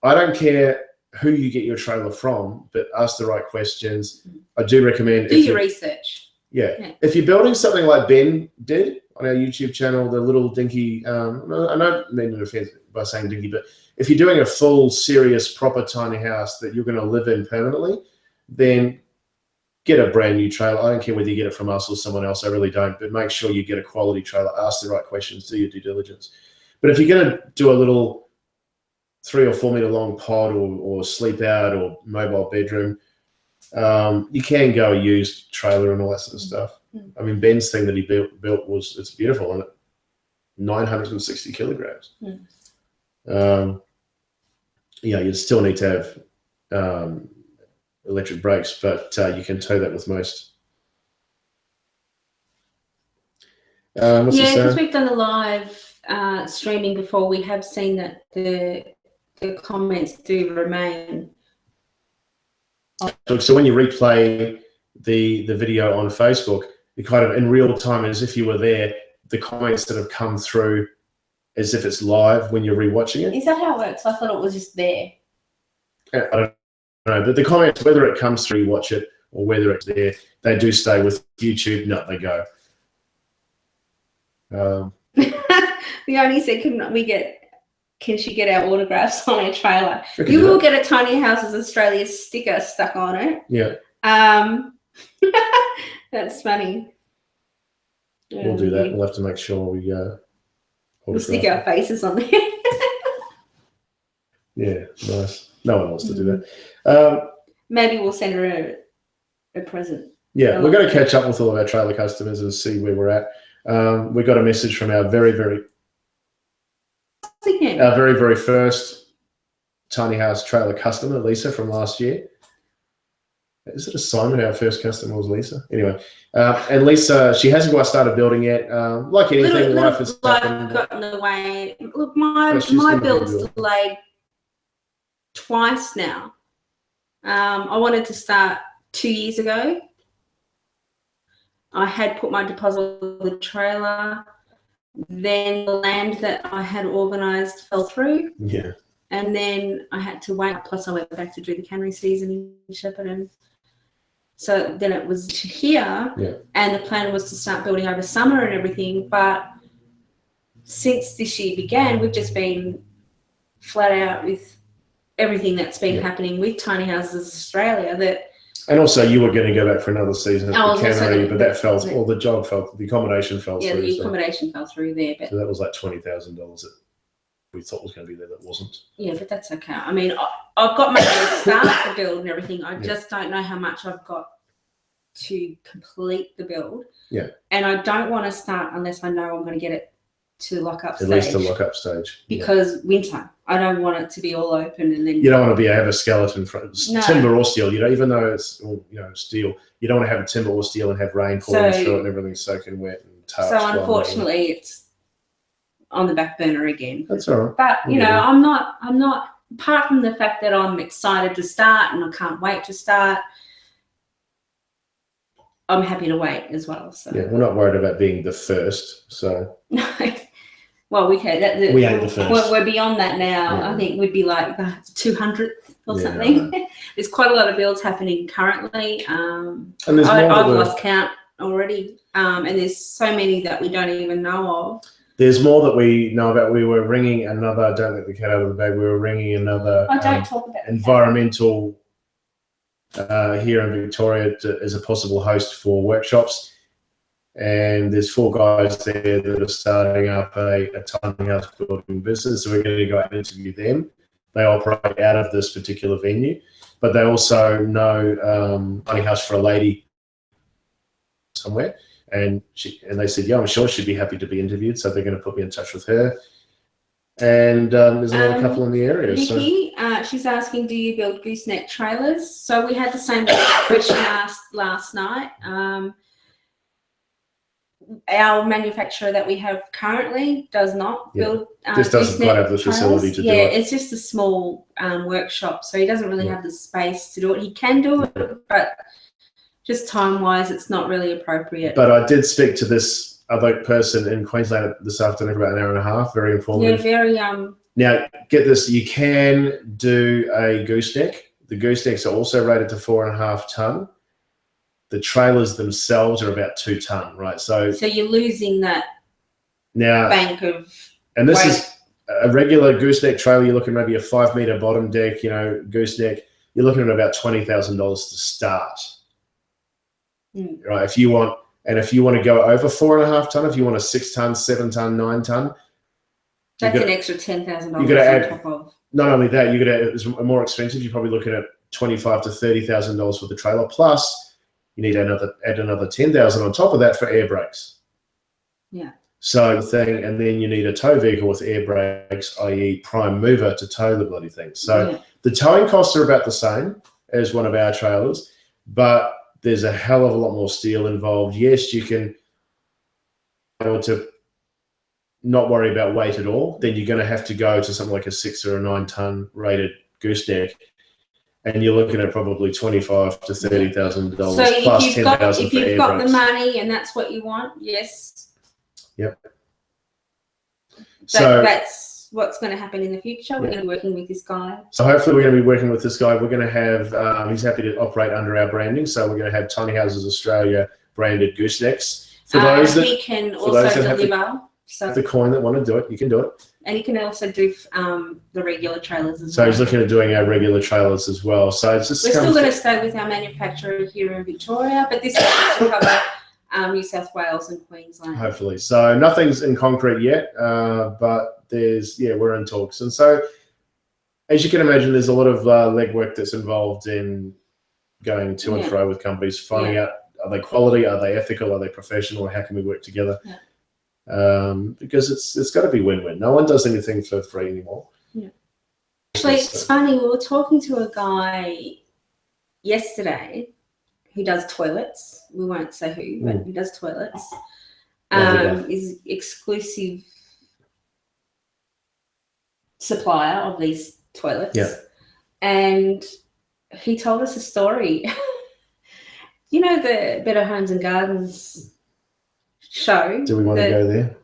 I don't care who you get your trailer from, but ask the right questions. I do recommend... Do your research. Yeah. If you're building something like Ben did, on our YouTube channel, the little dinky, I don't mean to offend by saying dinky, but if you're doing a full, serious, proper tiny house that you're going to live in permanently, then get a brand new trailer. I don't care whether you get it from us or someone else. I really don't, but make sure you get a quality trailer. Ask the right questions. Do your due diligence. But if you're going to do a little 3 or 4 meter long pod or sleep out or mobile bedroom, you can go a used trailer and all that sort of stuff. I mean, Ben's thing that he built it's beautiful, and 960 kilograms. Yeah, you still need to have electric brakes, but you can tow that with most. Yeah, because we've done the live streaming before, we have seen that the comments do remain. So when you replay the video on Facebook, you kind of in real time, as if you were there, the comments that have come through as if it's live when you're rewatching it. Is that how it works? I thought it was just there. I don't know, but the comments, whether it comes through, you watch it, or whether it's there, they do stay with YouTube. No, they go. The only said, can she get our autographs on her trailer? You will get a Tiny Houses Australia sticker stuck on it. Yeah. That's funny. We'll do that. We'll have to make sure we'll stick our faces on there. Yeah, nice. No one wants to do that. Maybe we'll send her a present. Yeah, we're going to catch up with all of our trailer customers and see where we're at. We got a message from our very, very first tiny house trailer customer, Lisa, from last year. Is it a sign that our first customer was Lisa? Anyway, and Lisa, she hasn't quite started building yet. Like anything, life has got in the way. Look, my build's delayed twice now. I wanted to start 2 years ago. I had put my deposit on the trailer. Then the land that I had organised fell through. Yeah. And then I had to wait. Plus, I went back to do the cannery season in Shepparton. So then it was here. Yeah. And the plan was to start building over summer and everything. But since this year began, we've just been flat out with everything that's been happening with Tiny Houses Australia. And also, you were going to go back for another season at the cannery, but that fell. Well, the accommodation fell through. Yeah, the accommodation fell through there. But so that was like $20,000 that we thought was going to be there that wasn't. Yeah, but that's okay. I mean, I've got money to start the build and everything. I just don't know how much I've got to complete the build. Yeah. And I don't want to start unless I know I'm going to get it to lock-up stage. At least to lock-up stage. Because winter. I don't want it to be all open and then... You don't want to have a skeleton from timber or steel. Even though it's steel, you don't want to have a timber or steel and have rain pouring through it and everything soaking wet and tarps. So unfortunately, it's on the back burner again. That's all right. But I'm not. Apart from the fact that I'm excited to start and I can't wait to start, I'm happy to wait as well. So yeah, we're not worried about being the first. So no. Well, we can. We ain't the first. We're beyond that now. Yeah. I think we'd be like the 200th or something. There's quite a lot of builds happening currently. And there's I've lost count already. And there's so many that we don't even know of. There's more that we know about. We were ringing another. Don't let the cat out of the bag. We were ringing another. Don't talk about environmental here in Victoria as a possible host for workshops. And there's 4 guys there that are starting up a tiny house building business. So we're going to go out and interview them. They operate out of this particular venue, but they also know tiny house for a lady somewhere. And they said, yeah, I'm sure she'd be happy to be interviewed. So they're going to put me in touch with her. And there's another couple in the area. Vicky, she's asking, do you build gooseneck trailers? So we had the same question asked last night. Our manufacturer that we have currently does not build. Just doesn't quite have the facility to do it. Yeah, it's just a small workshop, so he doesn't really have the space to do it. He can do it, but just time-wise, it's not really appropriate. But I did speak to this other person in Queensland this afternoon for about an hour and a half. Very informative. Yeah, very. Now, get this: you can do a gooseneck. The goosenecks are also rated to 4.5 ton. The trailers themselves are about 2 ton, right? So you're losing that Now, bank of and this weight. is a regular gooseneck trailer. You're looking maybe a 5 meter bottom deck, gooseneck. You're looking at about $20,000 to start. Right? If you want to go over 4.5 ton, if you want a 6 ton, 7 ton, 9 ton, that's an extra $10,000 on top of. Not only that, it's more expensive. You're probably looking at $25,000 to $30,000 for the trailer. Plus, you need to add another $10,000 on top of that for air brakes. Yeah. So the thing, and then you need a tow vehicle with air brakes, i.e., prime mover to tow the bloody thing. So the towing costs are about the same as one of our trailers, but there's a hell of a lot more steel involved. Yes, you can be able to not worry about weight at all. Then you're going to have to go to something like a 6 or a 9 ton rated gooseneck, and you're looking at probably $25,000 to $30,000 plus $10,000 if you've got the money and that's what you want, yes. Yep. That's what's going to happen in the future. We're going to be working with this guy. So hopefully we're going to be working with this guy. We're going to have, he's happy to operate under our branding. So we're going to have Tiny Houses Australia branded goosenecks. For those that he can also deliver. So the coin that want to do it, you can do it. And he can also do the regular trailers as well. So he's looking at doing our regular trailers as well. So it's just we're still going to stay with our manufacturer here in Victoria, but this will cover New South Wales and Queensland. Hopefully. So nothing's in concrete yet, but we're in talks. And so, as you can imagine, there's a lot of legwork that's involved in going to and fro with companies, finding out, are they quality, are they ethical, are they professional, how can we work together? Because it's got to be win-win. No one does anything for free anymore. Yeah. Actually, it's funny. We were talking to a guy yesterday who does toilets. We won't say who, but he does toilets. Is exclusive supplier of these toilets. Yeah. And he told us a story. You know the Better Homes and Gardens show? Do we want to go there?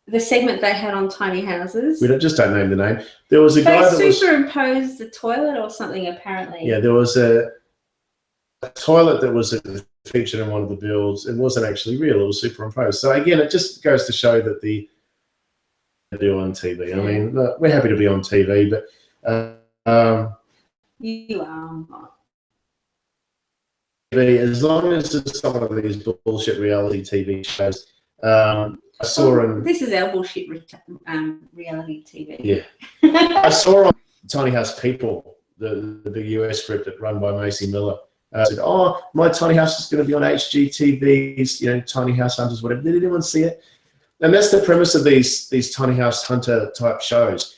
The segment they had on tiny houses. We don't name the name. There was a guy that superimposed the toilet or something, apparently. Yeah, there was a toilet that was featured in one of the builds. It wasn't actually real. It was superimposed. So again, it just goes to show that they do on TV. I mean, we're happy to be on TV, but you are. As long as it's some of these bullshit reality TV shows. I saw this is our bullshit reality TV. Yeah. I saw on Tiny House People, the big US script run by Macy Miller. Said, my tiny house is going to be on HGTV's, Tiny House Hunters, whatever. Did anyone see it? And that's the premise of these tiny house hunter type shows.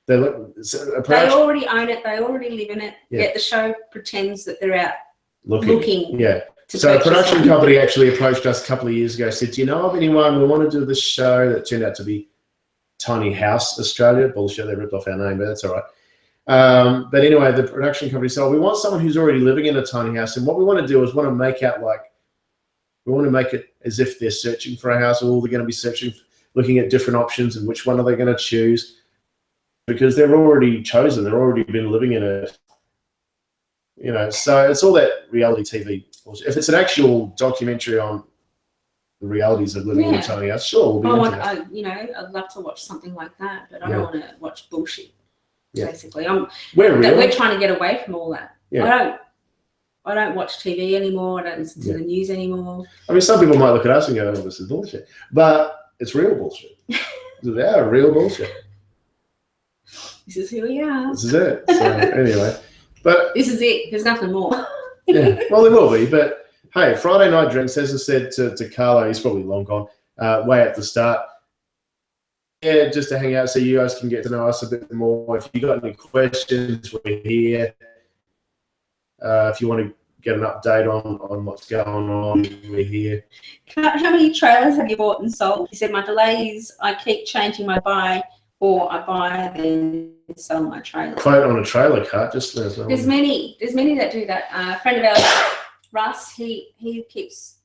They already own it. They already live in it. Yeah. Yet the show pretends that they're out looking. Yeah. So a production company actually approached us a couple of years ago. Said, "Do you know of anyone? We want to do this show." That turned out to be Tiny House Australia. Bullshit. They ripped off our name, but that's all right. But anyway, the production company said, we want someone who's already living in a tiny house. And what we want to do is we want to make it as if they're searching for a house, or they're going to be searching, looking at different options and which one are they going to choose, because they're already chosen. They've already been living in it. So it's all that reality TV. If it's an actual documentary on the realities of living in a tiny house, sure, we'll be into it. I'd love to watch something like that, but I don't want to watch bullshit. Yeah. Basically, we're trying to get away from all that. Yeah. I don't watch TV anymore. I don't listen to the news anymore. I mean, some people might look at us and go, "Oh, this is bullshit," but it's real bullshit. They are real bullshit. This is who we are. This is it. So anyway, but this is it. There's nothing more. Yeah, well, there will be. But hey, Friday night drinks, as I said to Carlo, he's probably long gone. Way at the start. Yeah, just to hang out so you guys can get to know us a bit more. If you got any questions, we're here. If you want to get an update on what's going on, we're here. How many trailers have you bought and sold? You said my delays, I keep changing my buy, or I buy then sell my trailer. Quote on a trailer cart, just let us know. There's many that do that. A friend of ours, Russ, he keeps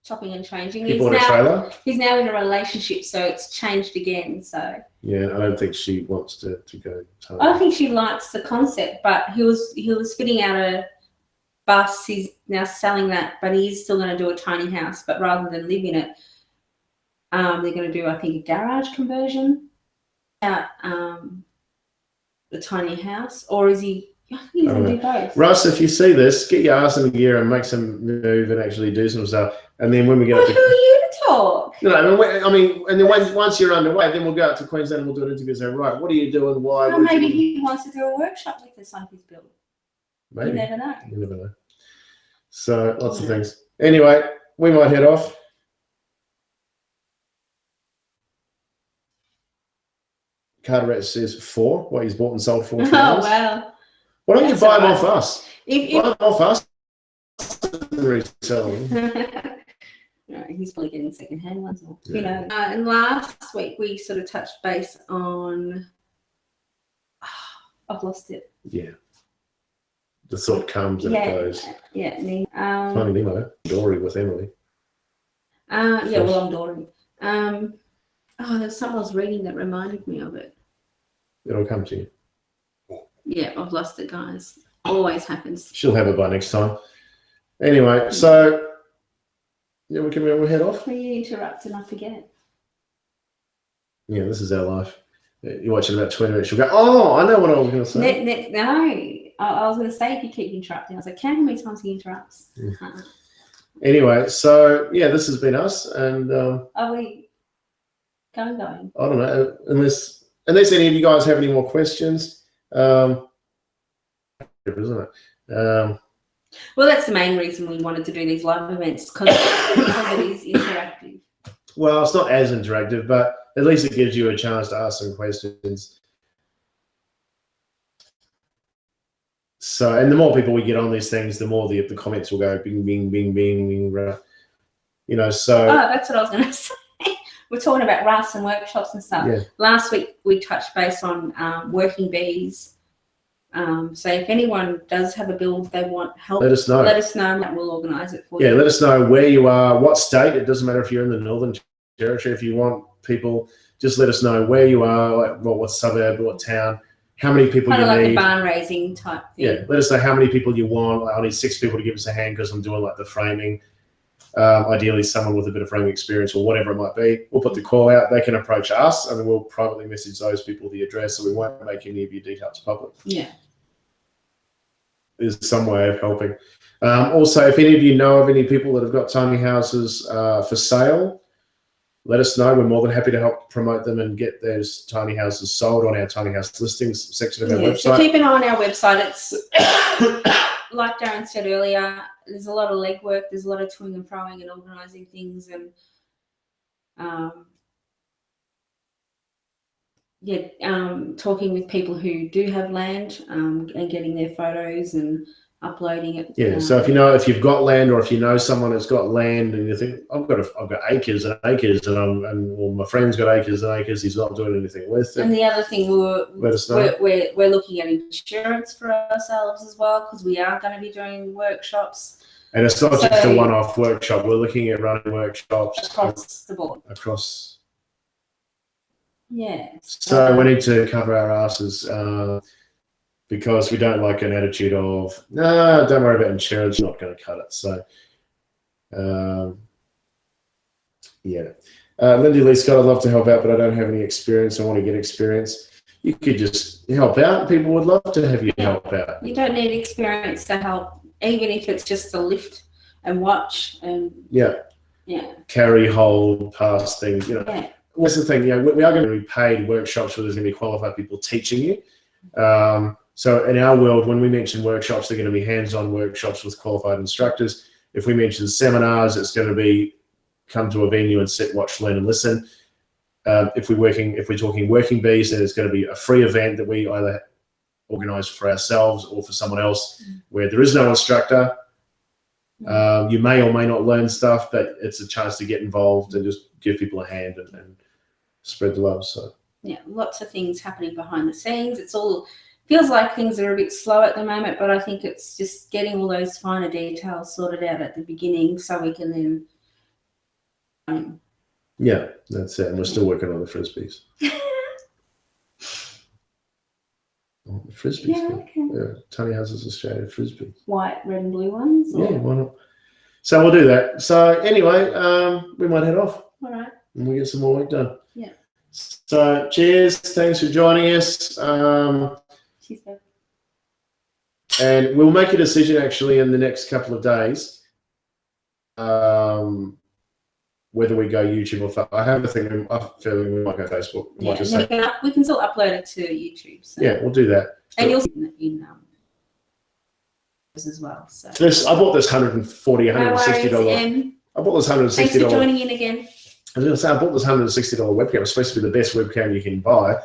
chopping and changing. He bought a trailer? He's now in a relationship, so it's changed again. So yeah, I don't think she wants to go. I don't think she likes the concept, but he was fitting out a bus. He's now selling that, but he's still going to do a tiny house. But rather than live in it, They're going to do, I think, a garage conversion at the tiny house, or is he? I think he's going to do both. Russ, if you see this, get your ass in the gear and make some move and actually do some stuff. And then when we get Who are you to talk? You know, I mean, and then once you're underway, then we'll go out to Queensland and we'll do an interview and say, right, what are you doing? Why? Well, maybe he wants to do a workshop with us on his build. Maybe. You never know. You never know. So lots of things. Anyway, we might head off. Carteret says 4. What he's bought and sold 4 times. Oh wow! Why don't you buy them off us? If buy them off us and resell them. No, he's probably getting second-hand ones. Yeah. You know. And last week we sort of touched base on. I've lost it. Yeah. The thought comes and it goes. Yeah. Funny Nemo, Dory with Emily. Yeah, well, I'm Dory. There's something I was reading that reminded me of it. It'll come to you. Yeah, I've lost it, guys. Always happens. She'll have it by next time. Anyway, so yeah, we'll head off. Well, you interrupt and I forget. Yeah, this is our life. You watch it about 20 minutes, you'll go, oh, I know what I was going to say. No, I was going to say if you keep interrupting. I was like, count how many times he interrupts. Yeah. Anyway, so yeah, this has been us. And are we going? I don't know, unless any of you guys have any more questions. Isn't it? Well, that's the main reason we wanted to do these live events because it is interactive. Well, it's not as interactive, but at least it gives you a chance to ask some questions. So, and the more people we get on these things, the more the comments will go bing, bing, bing, bing, bing, you know, so. Oh, that's what I was going to say. We're talking about RAS and workshops and stuff. Yeah. Last week, we touched base on working bees. So if anyone does have a build they want help, let us know. Let us know and we'll organise it for you. Yeah, let us know where you are, what state. It doesn't matter if you're in the Northern Territory. If you want people, just let us know where you are, like what suburb, what town, how many people kind you of like need. a barn raising type thing. Yeah, let us know how many people you want. Like, I need 6 people to give us a hand because I'm doing like the framing. Ideally, someone with a bit of framing experience or whatever it might be. We'll put the call out. They can approach us, and then we'll privately message those people the address, so we won't make any of your details public. Yeah. Is some way of helping. Also, if any of you know of any people that have got tiny houses for sale, let us know. We're more than happy to help promote them and get those tiny houses sold on our tiny house listings section of our website. So keep an eye on our website. It's like Darren said earlier, there's a lot of legwork, there's a lot of toing and froing and organising things and talking with people who do have land and getting their photos and uploading it. Yeah, so if you've got land, or if you know someone that's got land and you think I've got acres and acres and my friend's got acres and acres, he's not doing anything with it. And the other thing let us know. We're looking at insurance for ourselves as well because we are going to be doing workshops. And it's not just a one-off workshop. We're looking at running workshops across the board. Yeah. So we need to cover our asses. Because we don't like an attitude of, no, don't worry about insurance, not going to cut it. So, yeah. Lindy Lee Scott, I'd love to help out, but I don't have any experience. I want to get experience. You could just help out. People would love to have you help out. You don't need experience to help, even if it's just to lift and watch and carry, hold, pass things. You know, yeah. What's the thing? You know, we are going to be paid workshops where there's going to be qualified people teaching you. So in our world, when we mention workshops, they're going to be hands-on workshops with qualified instructors. If we mention seminars, it's going to be come to a venue and sit, watch, learn, and listen. If we're talking working bees, then it's going to be a free event that we either organise for ourselves or for someone else, where there is no instructor. You may or may not learn stuff, but it's a chance to get involved and just give people a hand and spread the love. So yeah, lots of things happening behind the scenes. It's all feels like things are a bit slow at the moment, but I think it's just getting all those finer details sorted out at the beginning so we can then yeah, that's it. And we're still working on the frisbees. The frisbees. Yeah, okay. Tiny Houses Australia frisbees. White, red and blue ones? Or? Yeah, why not? So we'll do that. So anyway, we might head off. All right. and we get some more work done. Yeah. So cheers. Thanks for joining us. Cheers, babe. And we'll make a decision actually in the next couple of days whether we go YouTube or I have a feeling we might go Facebook. We might just say, we can still upload it to YouTube. So. yeah, we'll do that. And you'll see it in as well. So I bought this $160. I bought this $160. Thanks for joining in again. I was going to say I bought this $160 webcam. It's supposed to be the best webcam you can buy.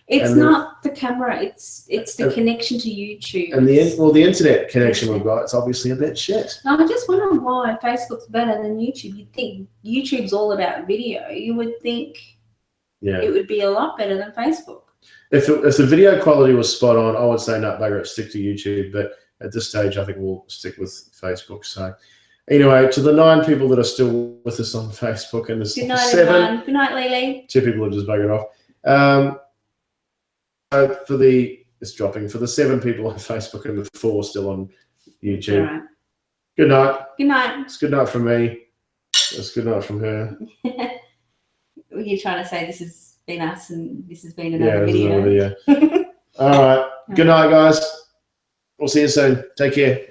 It's not the camera. It's the connection to YouTube. And the internet connection we've got, it's obviously a bit shit. No, I just wonder why Facebook's better than YouTube. You'd think YouTube's all about video. You would think it would be a lot better than Facebook. If the video quality was spot on, I would say no, bugger it, stick to YouTube. But at this stage, I think we'll stick with Facebook. So anyway, to the 9 people that are still with us on Facebook, and there's Good night, 7. everyone. Good night, Lily. 2 people have just buggered off. So it's dropping for the 7 people on Facebook and the 4 still on YouTube. All right. Good night. Good night. It's good night from me. It's good night from her. Were you trying to say this has been us and this has been another video? video? All right. Good night, guys. We'll see you soon. Take care.